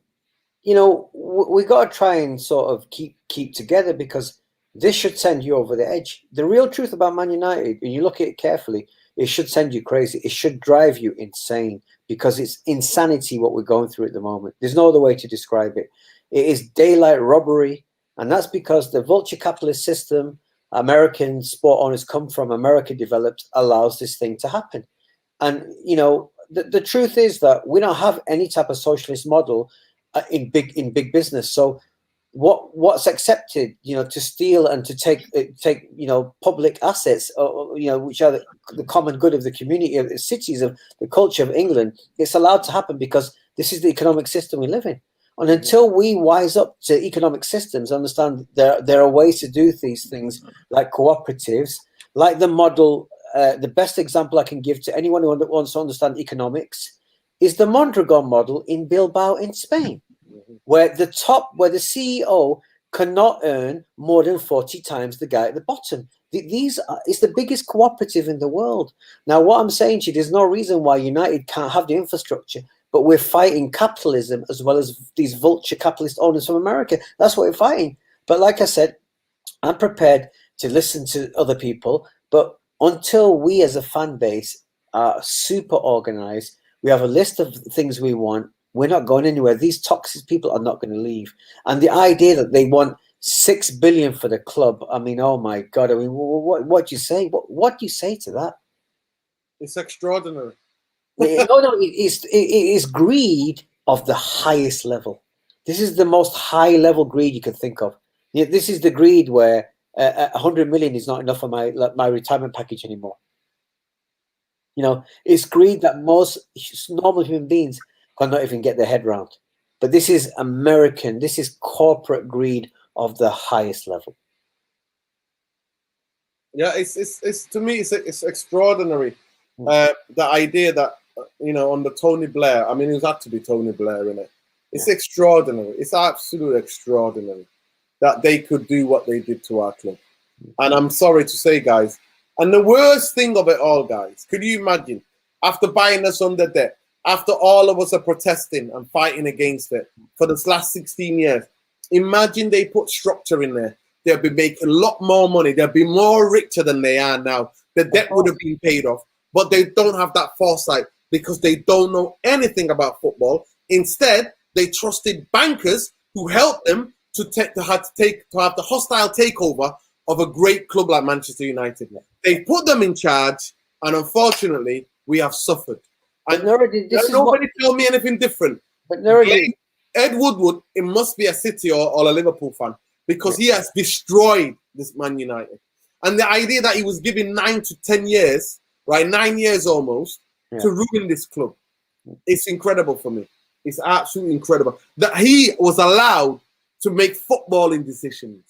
you know, we got to try and sort of keep together, because this should send you over the edge. The real truth about Man United, when you look at it carefully, it should send you crazy. It should drive you insane, because it's insanity what we're going through at the moment. There's no other way to describe it. It is daylight robbery, and that's because the vulture capitalist system American sport owners come from, America developed, allows this thing to happen. And, you know, the truth is that we don't have any type of socialist model in big business. So what's accepted, you know, to steal and to take you know, public assets, or, you know, which are the common good of the community, of the cities, of the culture of England, it's allowed to happen because this is the economic system we live in. And until we wise up to economic systems, understand there are ways to do these things, like cooperatives, like the model. The best example I can give to anyone who wants to understand economics is the Mondragon model in Bilbao in Spain, where the CEO cannot earn more than 40 times the guy at the bottom. It's the biggest cooperative in the world. Now, what I'm saying to you, there's no reason why United can't have the infrastructure, but we're fighting capitalism as well as these vulture capitalist owners from America. That's what we're fighting. But like I said, I'm prepared to listen to other people, but until we as a fan base are super organized, we have a list of things we want, we're not going anywhere. These toxic people are not going to leave. And the idea that they want $6 billion for the club, I mean, oh my God, I mean, what do you say? What do you say to that? It's extraordinary. No, it is greed of the highest level. This is the most high level greed you could think of. This is the greed where 100 million is not enough for my retirement package anymore. You know, it's greed that most normal human beings cannot even get their head around. But this is American. This is corporate greed of the highest level. Yeah, it's to me it's extraordinary. The idea that, you know, under Tony Blair, I mean, it was had to be Tony Blair, in it. It's extraordinary. It's absolutely extraordinary that they could do what they did to our club. And I'm sorry to say, guys, and the worst thing of it all, guys, could you imagine, after buying us under debt, after all of us are protesting and fighting against it for this last 16 years, imagine they put structure in there. They'll be making a lot more money. They'll be more richer than they are now. The debt would have been paid off, but they don't have that foresight because they don't know anything about football. Instead, they trusted bankers who helped them to have the hostile takeover of a great club like Manchester United. They put them in charge, and unfortunately, we have suffered. And nobody tell me anything different. But Ed Woodward, it must be a City or a Liverpool fan, because he has destroyed this Man United. And the idea that he was given 9 to 10 years, right, 9 years almost, to ruin this club, it's incredible for me. It's absolutely incredible that he was allowed to make footballing decisions,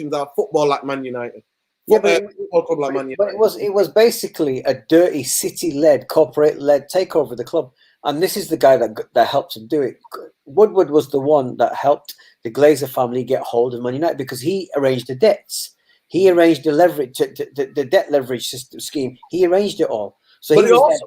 about football like Man United. Yeah, but it was basically a dirty City-led, corporate-led takeover of the club, and this is the guy that helped him do it. Woodward was the one that helped the Glazer family get hold of Man United because he arranged the debts, he arranged the leverage, the debt leverage system scheme. He arranged it all. So,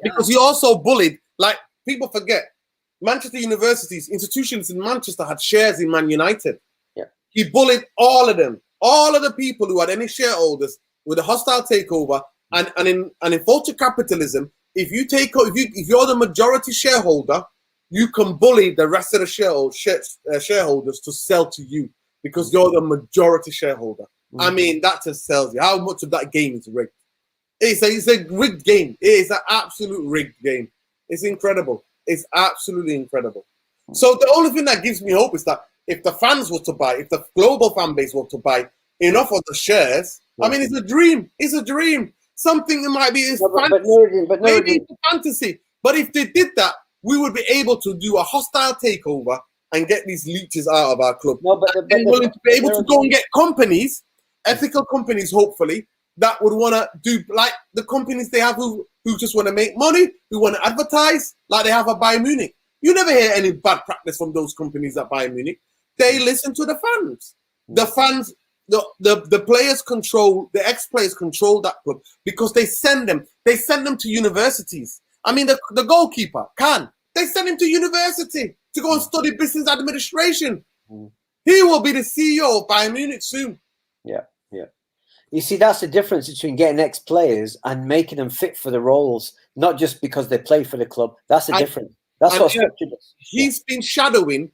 because he also bullied, like people forget, Manchester University's institutions in Manchester had shares in Man United. Yeah, he bullied all of them. All of the people who had any shareholders with a hostile takeover, and in vulture capitalism, if you're the majority shareholder, you can bully the rest of the shareholders to sell to you because you're the majority shareholder. I mean, that just tells you how much of that game is rigged. It's a rigged game. It's an absolute rigged game. It's incredible. It's absolutely incredible. So the only thing that gives me hope is that if the fans were to buy, if the global fan base were to buy enough of the shares, I mean, it's a dream. It's a dream. Something that might be maybe it's a fantasy. But if they did that, we would be able to do a hostile takeover and get these leeches out of our club. No, but they're willing to be able to go and get companies, ethical companies, hopefully, that would want to do like the companies they have who just want to make money, who want to advertise, like they have at Bayern Munich. You never hear any bad practice from those companies at Bayern Munich. They listen to the fans. The fans, the players control, the ex-players control that club because they send them to universities. I mean, the goalkeeper, they send him to university to go and study business administration. He will be the CEO of Bayern Munich soon. Yeah. You see, that's the difference between getting ex-players and making them fit for the roles, not just because they play for the club. That's the difference. That's what he's been shadowing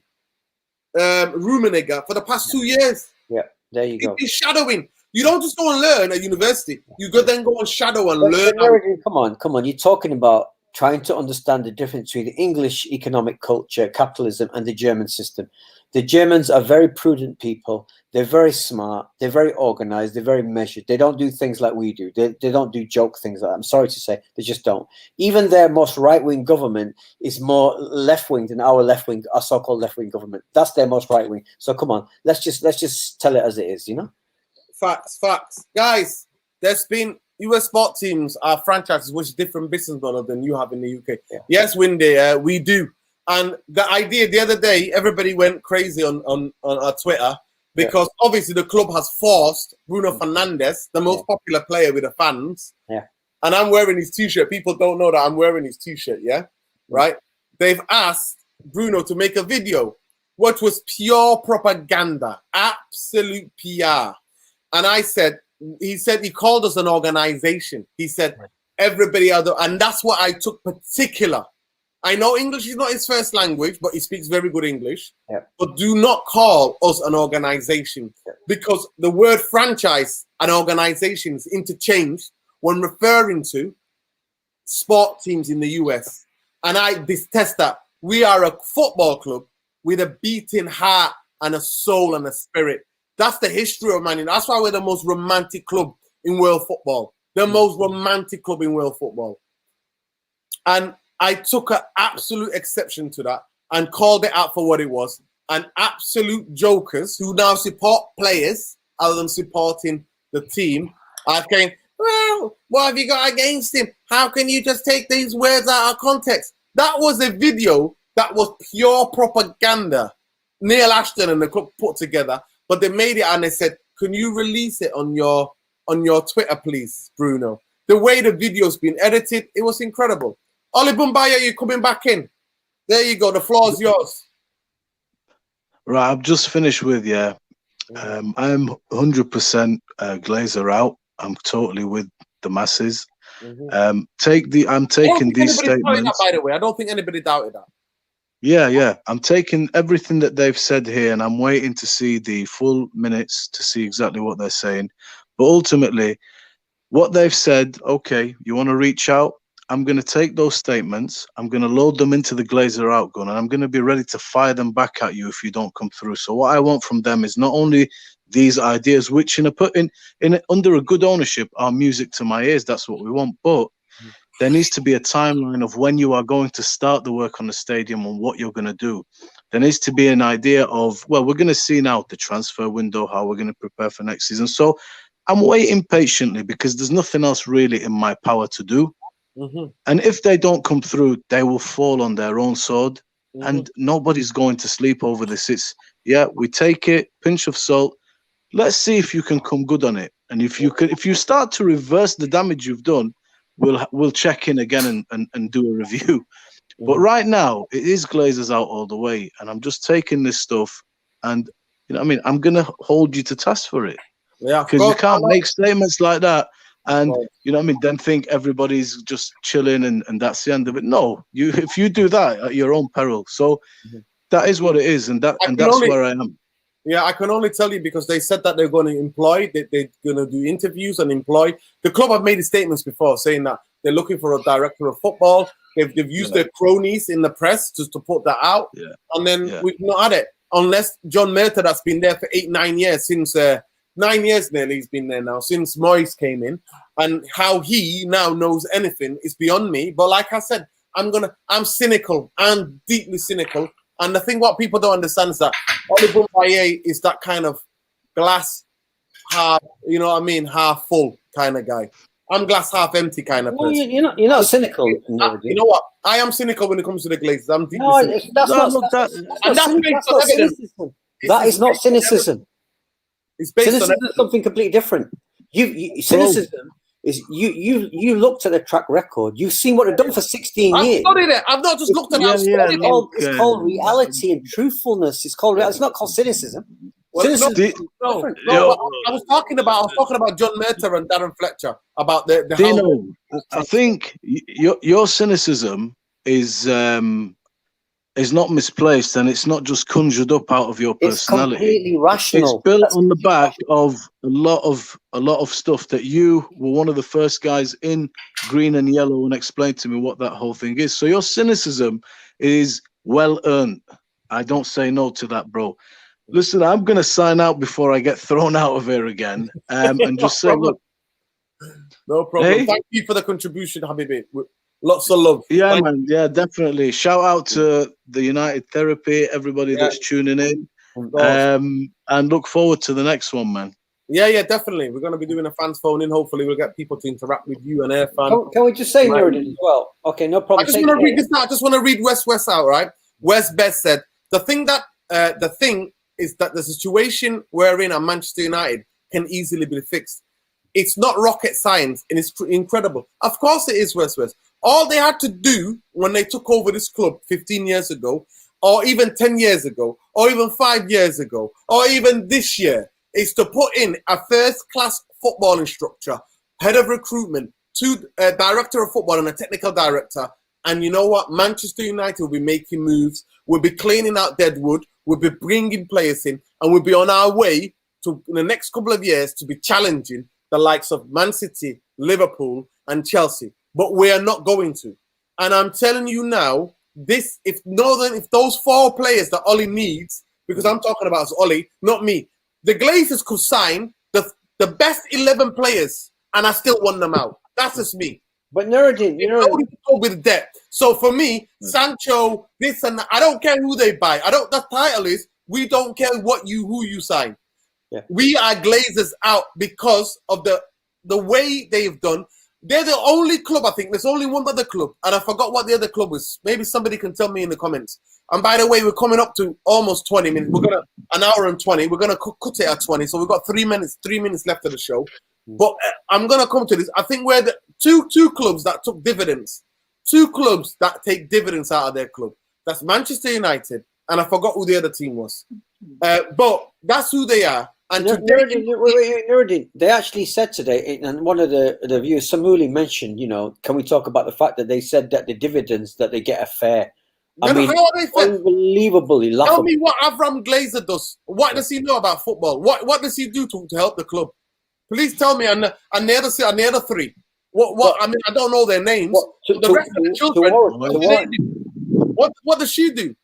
Rummenigge for the past 2 years. Yeah, there you go. He's been shadowing. You don't just go and learn at university. You then go and shadow and learn. Come on. You're talking about trying to understand the difference between the English economic culture, capitalism, and the German system. The Germans are very prudent people. They're very smart. They're very organized. They're very measured. They don't do things like we do. They don't do joke things like that. I'm sorry to say, they just don't. Even their most right-wing government is more left-wing than our left-wing, our so-called left-wing government. That's their most right-wing. So come on, let's just tell it as it is, you know? Facts. Guys, there's been US sport teams are franchises which is different business model than you have in the UK. Yeah. Yes, Windy, we do. And the idea the other day, everybody went crazy on our Twitter because obviously the club has forced Bruno Fernandes, the most popular player with the fans. Yeah. And I'm wearing his t-shirt. People don't know that I'm wearing his t-shirt, right? They've asked Bruno to make a video, which was pure propaganda, absolute PR. And he called us an organization. He said, everybody other, and that's what I took particular. I know English is not his first language, but he speaks very good English. Yeah. But do not call us an organization because the word franchise and organization is interchanged when referring to sport teams in the US. And I detest that. We are a football club with a beating heart and a soul and a spirit. That's the history of Man United. That's why we're the most romantic club in world football. The most romantic club in world football. And I took an absolute exception to that and called it out for what it was. And absolute jokers who now support players other than supporting the team are saying, well, what have you got against him? How can you just take these words out of context? That was a video that was pure propaganda. Neil Ashton and the club put together, but they made it and they said, can you release it on your Twitter, please, Bruno? The way the video's been edited, it was incredible. Oli Bumbaya, you coming back in? There you go. The floor's yours. Right, I've just finished with I'm 100% Glazer out. I'm totally with the masses. I'm taking these statements. That, by the way, I don't think anybody doubted that. Yeah. I'm taking everything that they've said here, and I'm waiting to see the full minutes to see exactly what they're saying. But ultimately, what they've said, okay, you want to reach out? I'm going to take those statements, I'm going to load them into the Glazer out gun, and I'm going to be ready to fire them back at you if you don't come through. So what I want from them is not only these ideas, which under a good ownership are music to my ears, that's what we want, but there needs to be a timeline of when you are going to start the work on the stadium and what you're going to do. There needs to be an idea of, well, we're going to see now the transfer window, how we're going to prepare for next season. So I'm waiting patiently because there's nothing else really in my power to do. And if they don't come through, they will fall on their own sword, and nobody's going to sleep over this. It's we take it, pinch of salt. Let's see if you can come good on it, and if you start to reverse the damage you've done, we'll check in again and do a review. But right now, it is Glazers out all the way, and I'm just taking this stuff, and I'm gonna hold you to task for it, because you can't make statements like that. And then think everybody's just chilling and that's the end of it. No, if you do that at your own peril. So that is what it is, and that's where I am. Yeah, I can only tell you because they said that they're going to employ, they're going to do interviews and employ. The club have made statements before saying that they're looking for a director of football. They've used their cronies in the press to put that out. Yeah. And then we've not had it. Unless John Murtagh, that's been there for 8-9 years, since 9 years nearly he's been there now, since Moyes came in. And how he now knows anything is beyond me. But like I said, I'm cynical. I'm deeply cynical. And the thing what people don't understand is that Oli Bumbaye is that kind of glass half, you know what I mean, half full kind of guy. I'm glass half empty kind of person. You're not cynical. You know what? I am cynical when it comes to the Glazers. I'm deeply cynical. That is not cynicism. It's based cynicism on is something completely different. Cynicism is you looked at the track record. You've seen what they've done for 16 years. I've studied it. I've not just looked at it. It's called reality and truthfulness. It's called reality. It's not called cynicism. Well, no, I was talking about John Murtagh and Darren Fletcher about the Dino, I think your cynicism is not misplaced, and it's not just conjured up out of your personality. It's completely rational. It's built on the back of a lot of stuff that you were one of the first guys in green and yellow and explained to me what that whole thing is. So your cynicism is well earned. I don't say no to that, bro. Listen, I'm going to sign out before I get thrown out of here again, and just say, look. No problem. Hey? Thank you for the contribution, Habibi. Lots of love. Yeah, man. Yeah, definitely. Shout out to the United Therapy, everybody that's tuning in, and look forward to the next one, man. Yeah, definitely. We're going to be doing a fans phone in. Hopefully, we'll get people to interact with you and Airfan. Can we just say Nuruddin as well? Okay, no problem. I just want to read this out. I just want to read West out, right? Wes Best said the thing is that the situation we're in at Manchester United can easily be fixed. It's not rocket science, and it's incredible. Of course it is, West. All they had to do when they took over this club 15 years ago, or even 10 years ago, or even 5 years ago, or even this year, is to put in a first-class footballing structure, head of recruitment, director of football and a technical director. And you know what? Manchester United will be making moves. We'll be cleaning out deadwood. We'll be bringing players in, and we'll be on our way to, in the next couple of years, to be challenging the likes of Man City, Liverpool, and Chelsea. But we are not going to. And I'm telling you now, if those 4 players that Oli needs, because I'm talking about Oli, not me, the Glazers could sign the best 11 players, and I still want them out. That's just me. But Nuruddin, go with debt. So for me, Sancho, this and that, I don't care who they buy. The title is, we don't care who you sign. Yeah. We are Glazers out because of the way they've done. They're the only club, I think. There's only one other club, and I forgot what the other club was. Maybe somebody can tell me in the comments. And by the way, we're coming up to almost 20 minutes. We're gonna an hour and 20. We're gonna cut it at 20. So we've got 3 minutes. 3 minutes left of the show. But I'm gonna come to this. I think we're the two clubs that took dividends. 2 clubs that take dividends out of their club. That's Manchester United, and I forgot who the other team was. But that's who they are. And Nuruddin, they actually said today, and one of the viewers, Samuli, mentioned, can we talk about the fact that they said that the dividends that they get are fair? I mean, how are they fair? Unbelievably laughable. Tell me what Avram Glazer does. What does he know about football? What does he do to help the club? Please tell me. And the other 3. What? I mean, I don't know their names. The rest of the children. What does she do?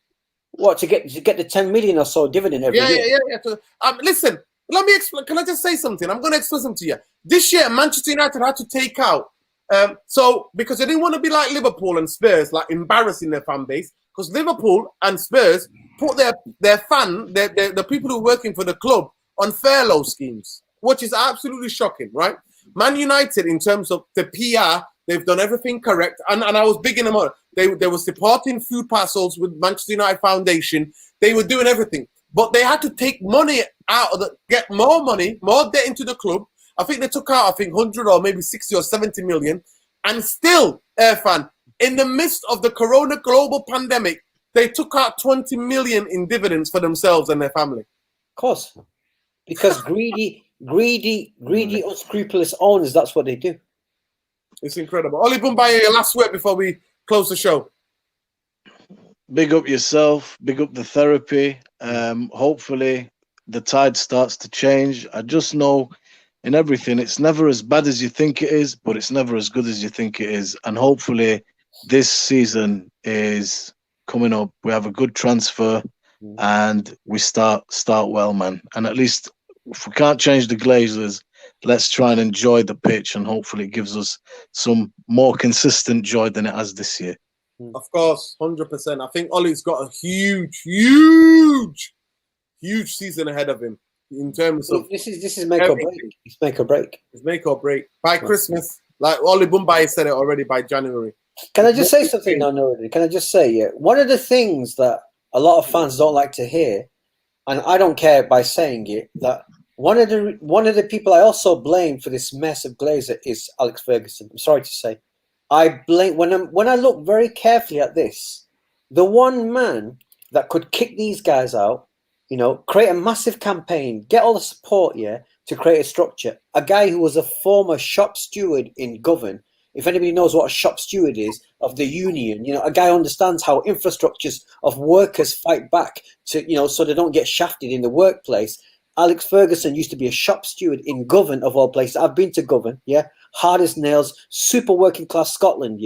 What, to get the 10 million or so dividend every year? Yeah. Listen, let me explain. Can I just say something? I'm going to explain something to you. This year, Manchester United had to take out. Because they didn't want to be like Liverpool and Spurs, like embarrassing their fan base. Because Liverpool and Spurs put the people who are working for the club on furlough schemes, which is absolutely shocking, right? Man United, in terms of the PR, they've done everything correct. And I was bigging them up. They were supporting food parcels with Manchester United Foundation. They were doing everything. But they had to take money out get more money, more debt into the club. I think they took out, 100 or maybe 60 or 70 million. And still, Irfan, in the midst of the corona global pandemic, they took out 20 million in dividends for themselves and their family. Of course. Because greedy, unscrupulous owners, that's what they do. It's incredible. Oli Bumbaye, your last word before we close the show. Big up yourself. Big up the therapy. Hopefully the tide starts to change. I just know in everything, it's never as bad as you think it is, but it's never as good as you think it is. And hopefully, this season is coming up. We have a good transfer, and we start well, man. And at least if we can't change the Glazers, let's try and enjoy the pitch, and hopefully, it gives us some more consistent joy than it has this year. Of course, 100%. I think Ollie's got a huge season ahead of him in terms of this is make or break. It's make or break. It's make or break by Christmas. Like Ollie Bumbai said it already by January. Can I just say something? No. Can I just say, yeah, one of the things that a lot of fans don't like to hear, and I don't care by saying it, that one of the people I also blame for this mess of Glazer is Alex Ferguson. I'm sorry to say, I blame when I look very carefully at this, the one man that could kick these guys out, you know, create a massive campaign, get all the support, to create a structure. A guy who was a former shop steward in Govan. If anybody knows what a shop steward is of the union, you know, a guy who understands how infrastructures of workers fight back to, you know, so they don't get shafted in the workplace. Alex Ferguson used to be a shop steward in Govan, of all places. I've been to Govan, hard as nails, super working class Scotland,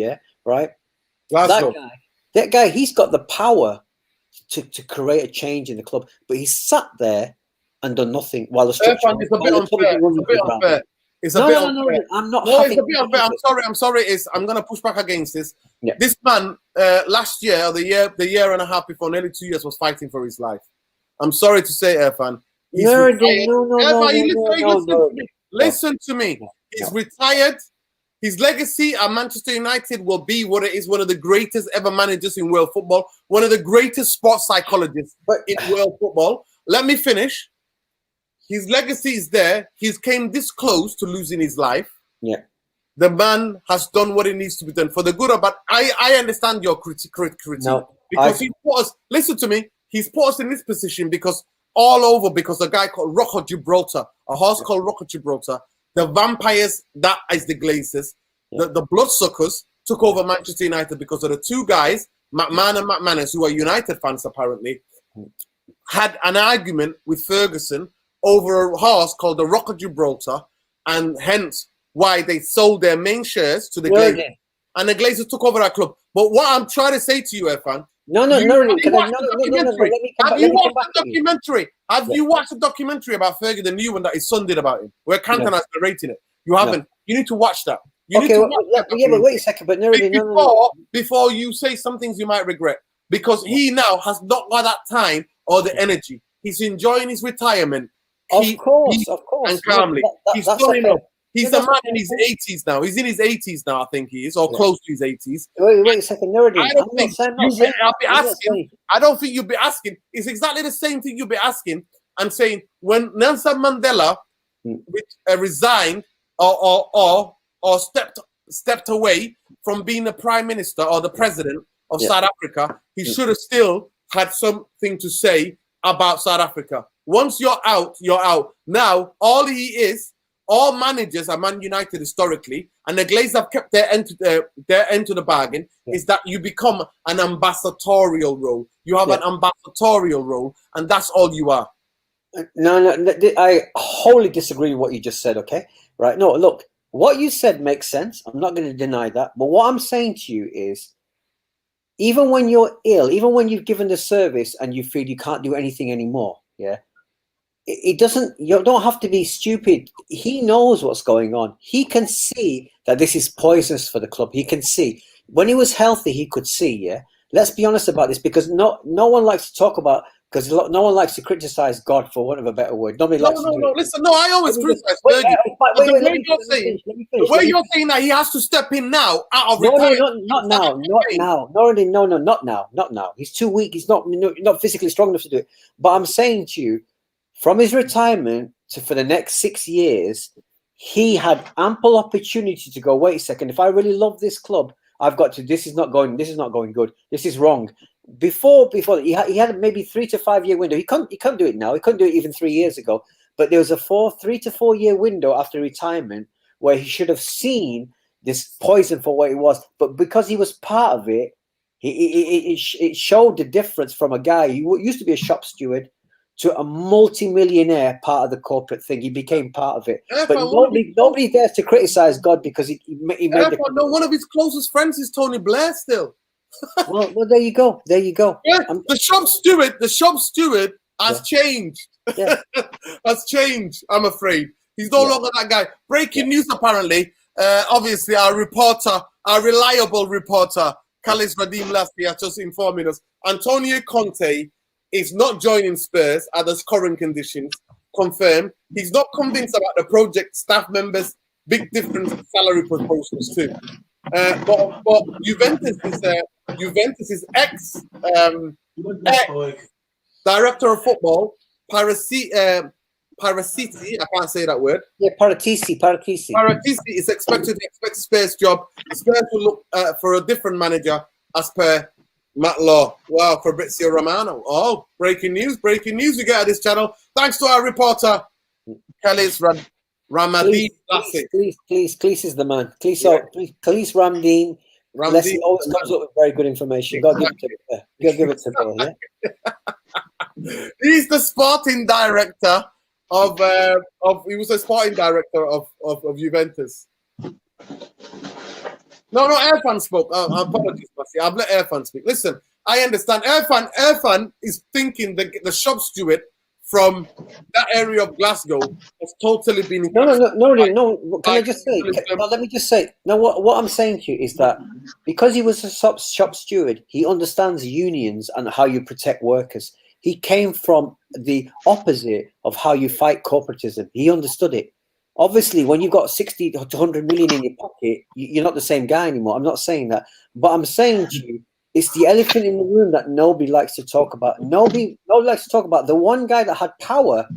right? Glasgow. That guy, he's got the power to create a change in the club, but he's sat there and done nothing while the structure. It's a bit unfair. It's a bit unfair. I'm not. No, it's a bit unfair. I'm sorry. I'm going to push back against this. Yeah. This man, last year, or the year and a half before, nearly 2 years, was fighting for his life. I'm sorry to say, Irfan. Listen to me. He's retired. His legacy at Manchester United will be what it is, one of the greatest ever managers in world football, one of the greatest sports psychologists in world football. Let me finish. His legacy is there. He's came this close to losing his life. Yeah. The man has done what it needs to be done for the good or bad. I understand your critique. No, because he put us, listen to me, he's put us in this position because a guy called Rock of Gibraltar, a horse called Rock of Gibraltar, the vampires, that is the Glazers, the bloodsuckers took over Manchester United because of the two guys, McMahon and McManus, who are United fans apparently, had an argument with Ferguson over a horse called the Rock of Gibraltar, and hence why they sold their main shares to the Glazers. And the Glazers took over that club. But what I'm trying to say to you, Irfan, have you watched the documentary? Have you watched the documentary about Fergie, the new one that his son did about him, where Cantona's narrating it? You haven't. No. You need to watch that. But wait a second. But before you say some things you might regret, because he now has not got that time or the energy. He's enjoying his retirement. Of course. And calmly. He's done enough. He's a man in his 80s now. He's in his 80s now, I think he is, or close to his 80s. Wait a second, I don't think you'll be asking. It's exactly the same thing you'll be asking and saying when Nelson Mandela resigned or stepped away from being the prime minister or the president of South Africa, he should have still had something to say about South Africa. Once you're out, you're out. Now, all managers are Man United historically, and the Glazers have kept their end to the bargain, is that you become an ambassadorial role. You have an ambassadorial role, and that's all you are. No, I wholly disagree with what you just said, okay? Right, no, look, what you said makes sense. I'm not going to deny that. But what I'm saying to you is, even when you're ill, even when you've given the service and you feel you can't do anything anymore, it doesn't, you don't have to be stupid. He knows what's going on. He can see that this is poisonous for the club. He can see. When he was healthy, he could see, Let's be honest about this, because no one likes to talk about, because no one likes to criticize God, for want of a better word. Nobody likes to do it. Listen, no, I always criticize Fergie. The way you're saying that he has to step in now out of retirement. Not now. He's too weak. He's not physically strong enough to do it. But I'm saying to you, from his retirement for the next 6 years, he had ample opportunity to go, wait a second, if I really love this club, I've got to, this is not going good. This is wrong. Before he had maybe 3 to 5 year window. He can't do it now. He couldn't do it even 3 years ago. But there was a 3 to 4 year window after retirement where he should have seen this poison for what it was. But because he was part of it, it showed the difference from a guy who used to be a shop steward to a multi-millionaire part of the corporate thing. He became part of it. Irfan, But nobody dares to criticize God because he made the... No, one of his closest friends is Tony Blair still. well, there you go. There you go. Yeah, the shop steward has changed. Yeah. Has changed, I'm afraid. He's no longer that guy. Breaking news, apparently. Obviously, our reliable reporter, Kalis Radim Lasky, has just informing us. Antonio Conte is not joining Spurs at the current conditions. Confirmed. He's not convinced about the project staff members. Big difference in salary proposals too. But Juventus's ex director of football, Parasiti, I can't say that word. Yeah, Paratisi. Paratisi is expected to expect Spurs job. Spurs will look for a different manager as per Matt Law. Wow, Fabrizio Romano. Oh, breaking news we get at this channel. Thanks to our reporter, Kalis Ramadi. Cleese is the man. Cleese Ramdeen. Leslie always comes up with very good information. Go give it to Bill, yeah? He's the sporting director of he was a sporting director of Juventus. No, Irfan spoke. Apologies, Masi. I've let Irfan speak. Listen, I understand. Irfan is thinking the shop steward from that area of Glasgow has totally been... No. Can I just say? Let me just say. No, what I'm saying to you is that because he was a shop steward, he understands unions and how you protect workers. He came from the opposite of how you fight corporatism. He understood it. Obviously, when you've got 60 to 100 million in your pocket, you're not the same guy anymore. I'm not saying that. But I'm saying to you, it's the elephant in the room that nobody likes to talk about. Nobody likes to talk about the one guy that had power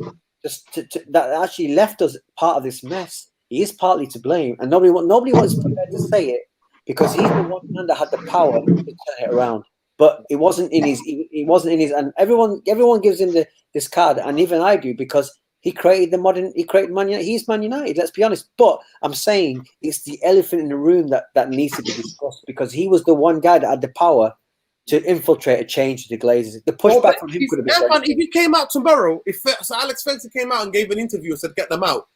that actually left us part of this mess. He is partly to blame, and nobody wants to say it because he's the one man that had the power to turn it around. But it wasn't in his. It wasn't in his. And everyone gives him this card, and even I do, because he created Man United. He's Man United. Let's be honest. But I'm saying it's the elephant in the room that needs to be discussed, because he was the one guy that had the power to infiltrate a change to the Glazers. The pushback from him could have been... If he came out tomorrow, if Alex Spencer came out and gave an interview and said, get them out,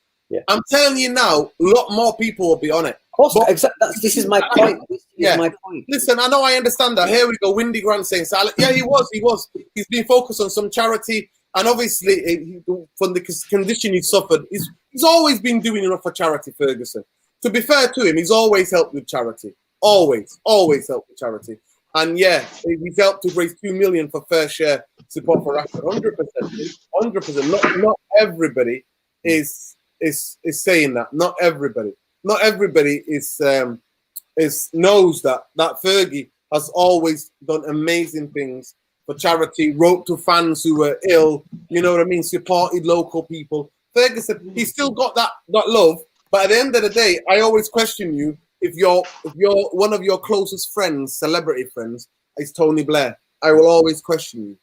I'm telling you now, a lot more people will be on it. Of course, exactly. This is my point. My point. Listen, I know, I understand that. Here we go, Windy Grant saying, he was. He's been focused on some charity, and obviously, from the condition he suffered, he's always been doing enough for charity, Ferguson. To be fair to him, he's always helped with charity. Always helped with charity. And yeah, he's helped to raise 2 million for fair share support for Rashford. 100%. Not everybody is saying that. Not everybody is knows that Fergie has always done amazing things for charity. Wrote to fans who were ill. You know what I mean? Supported local people. Ferguson, he's still got that love. But at the end of the day, I always question you. If you're one of your closest friends, celebrity friends, is Tony Blair, I will always question you.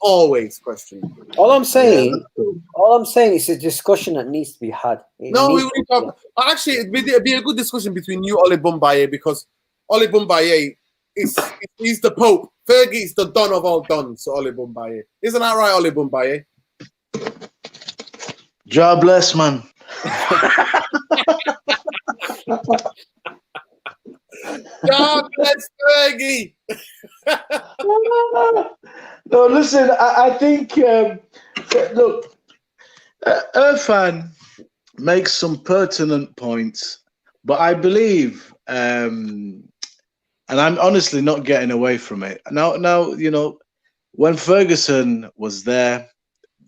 Always question you. All I'm saying is a discussion that needs to be had. Actually, it'd be a good discussion between you, Oli Bumbaye, because Oli Bumbaye he's the Pope. Fergie is the Don of all dons, so Oli Bumbaye. Isn't that right, Oli Bumbaye? God bless, man. God bless Fergie. No, listen, I think, look, Irfan makes some pertinent points, but I believe, and I'm honestly not getting away from it. Now, you know, when Ferguson was there,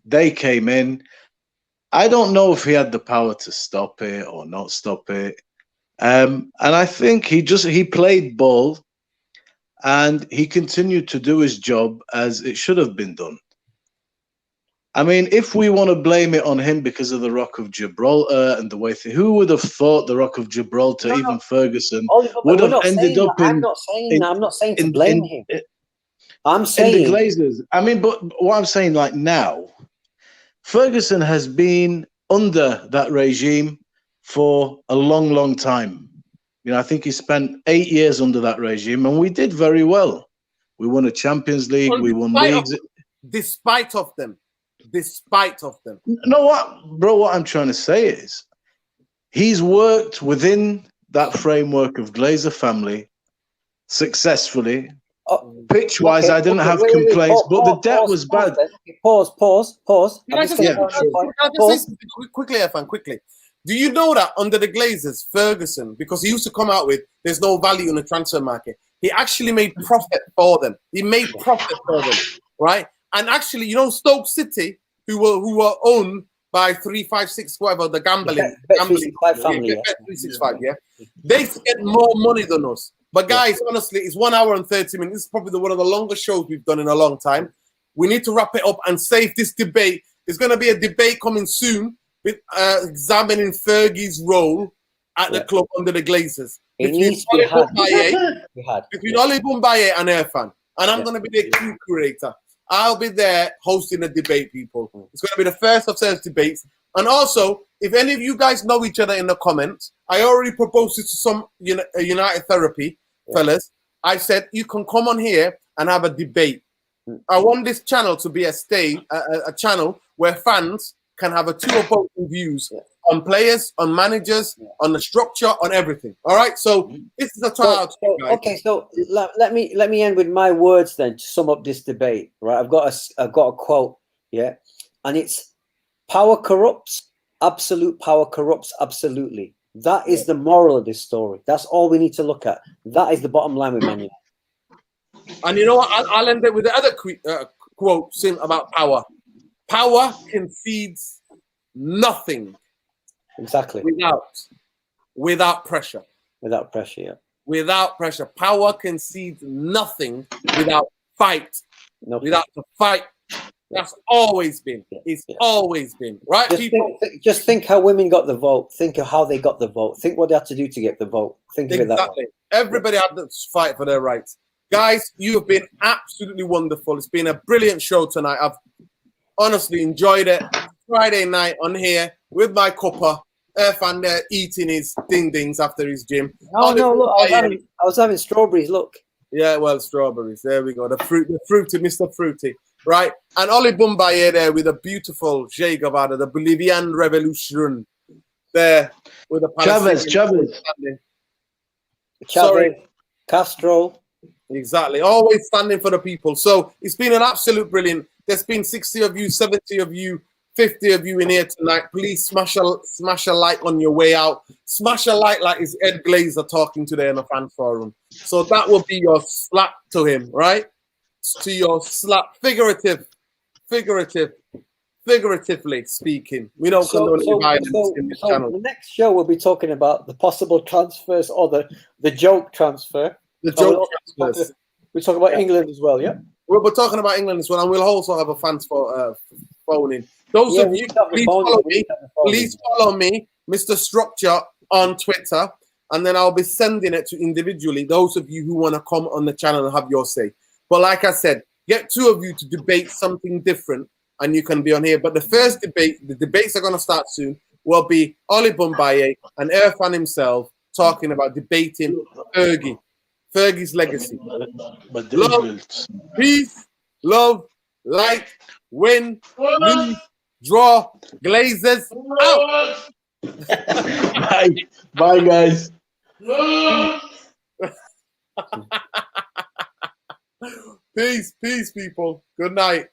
they came in. I don't know if he had the power to stop it or not stop it. And I think he played ball, and he continued to do his job as it should have been done. I mean, if we want to blame it on him because of the Rock of Gibraltar and the way who would have thought the Rock of Gibraltar, even Ferguson, would have ended up in... I'm not saying to blame him. I'm saying... In the Glazers. I mean, but what I'm saying, like now, Ferguson has been under that regime for a long, long time. You know, I think he spent 8 years under that regime, and we did very well. We won a Champions League, we won leagues. Despite of them. despite of them. No, what, bro? What I'm trying to say is, he's worked within that framework of Glazer family successfully. Pitch-wise, Okay, I didn't have wait, complaints, but the debt pause, was bad. Pause. Can I just say something quickly, Irfan, quickly? Do you know that under the Glazers, Ferguson, because he used to come out with there's no value in the transfer market, he actually made profit for them. He made profit for them, right? And actually, you know, Stoke City, who were owned by 356, whatever, the gambling 365 family, yeah. 365, yeah. They get more money than us. But guys, honestly, it's 1 hour and 30 minutes. This is probably one of the longest shows we've done in a long time. We need to wrap it up and save this debate. There's going to be a debate coming soon with examining Fergie's role at the club under the Glazers. Between Oli Bumbaye and Irfan. And I'm going to be the curator. I'll be there hosting a debate, people. It's going to be the first of several debates. And also, if any of you guys know each other in the comments, I already proposed it to some United Therapy fellas. I said, you can come on here and have a debate. I want this channel to be a channel where fans can have a two opposing views on players, on managers, on the structure, on everything. All right. So this is a trial. Okay. So let me end with my words then to sum up this debate. Right. I've got a quote. Yeah, and it's power corrupts. Absolute power corrupts absolutely. That is the moral of this story. That's all we need to look at. That is the bottom line with Man United. And you know what? I'll end it with the other quote about power. Power concedes nothing. Exactly. Without pressure. Without pressure, yeah. Without pressure. Power concedes nothing without fight. Without the fight. That's always been. It's always been. Right, just think how women got the vote. Think of how they got the vote. Think what they had to do to get the vote. Think of it that way. Everybody had to fight for their rights. Guys, you have been absolutely wonderful. It's been a brilliant show tonight. I've honestly enjoyed it. Friday night on here with my cuppa. Irfan there eating his ding-dings after his gym. No, look, I was having strawberries, look. Yeah, well, strawberries. There we go. The fruity, Mr. Fruity. Right? And Oli Bumbaye there with a beautiful Che Guevara, the Bolivian revolution. There with the Chavez, Castro. Exactly. Always standing for the people. So it's been an absolute brilliant. There's been 60 of you, 70 of you, 50 of you in here tonight. Please smash a like on your way out. Smash a like is Ed Glazer talking today in the fan forum. So that will be your slap to him, right? To your slap, figuratively speaking. We don't condone any violence in this channel. The next show we'll be talking about the possible transfers or the joke transfer. The joke transfers. We talk about England as well, yeah? We're talking about England as well, and we'll also have a fans for phoning. Those of you, please follow me, Mr. Structure, on Twitter, and then I'll be sending it to individually those of you who want to come on the channel and have your say. But like I said, get two of you to debate something different, and you can be on here. But the first debate, the debates are going to start soon, will be Oli Bumbaye and Irfan himself talking about debating Fergie's legacy. Love, peace, love, light, win, lose, draw, Glazers out. Bye, guys. Peace, people. Good night.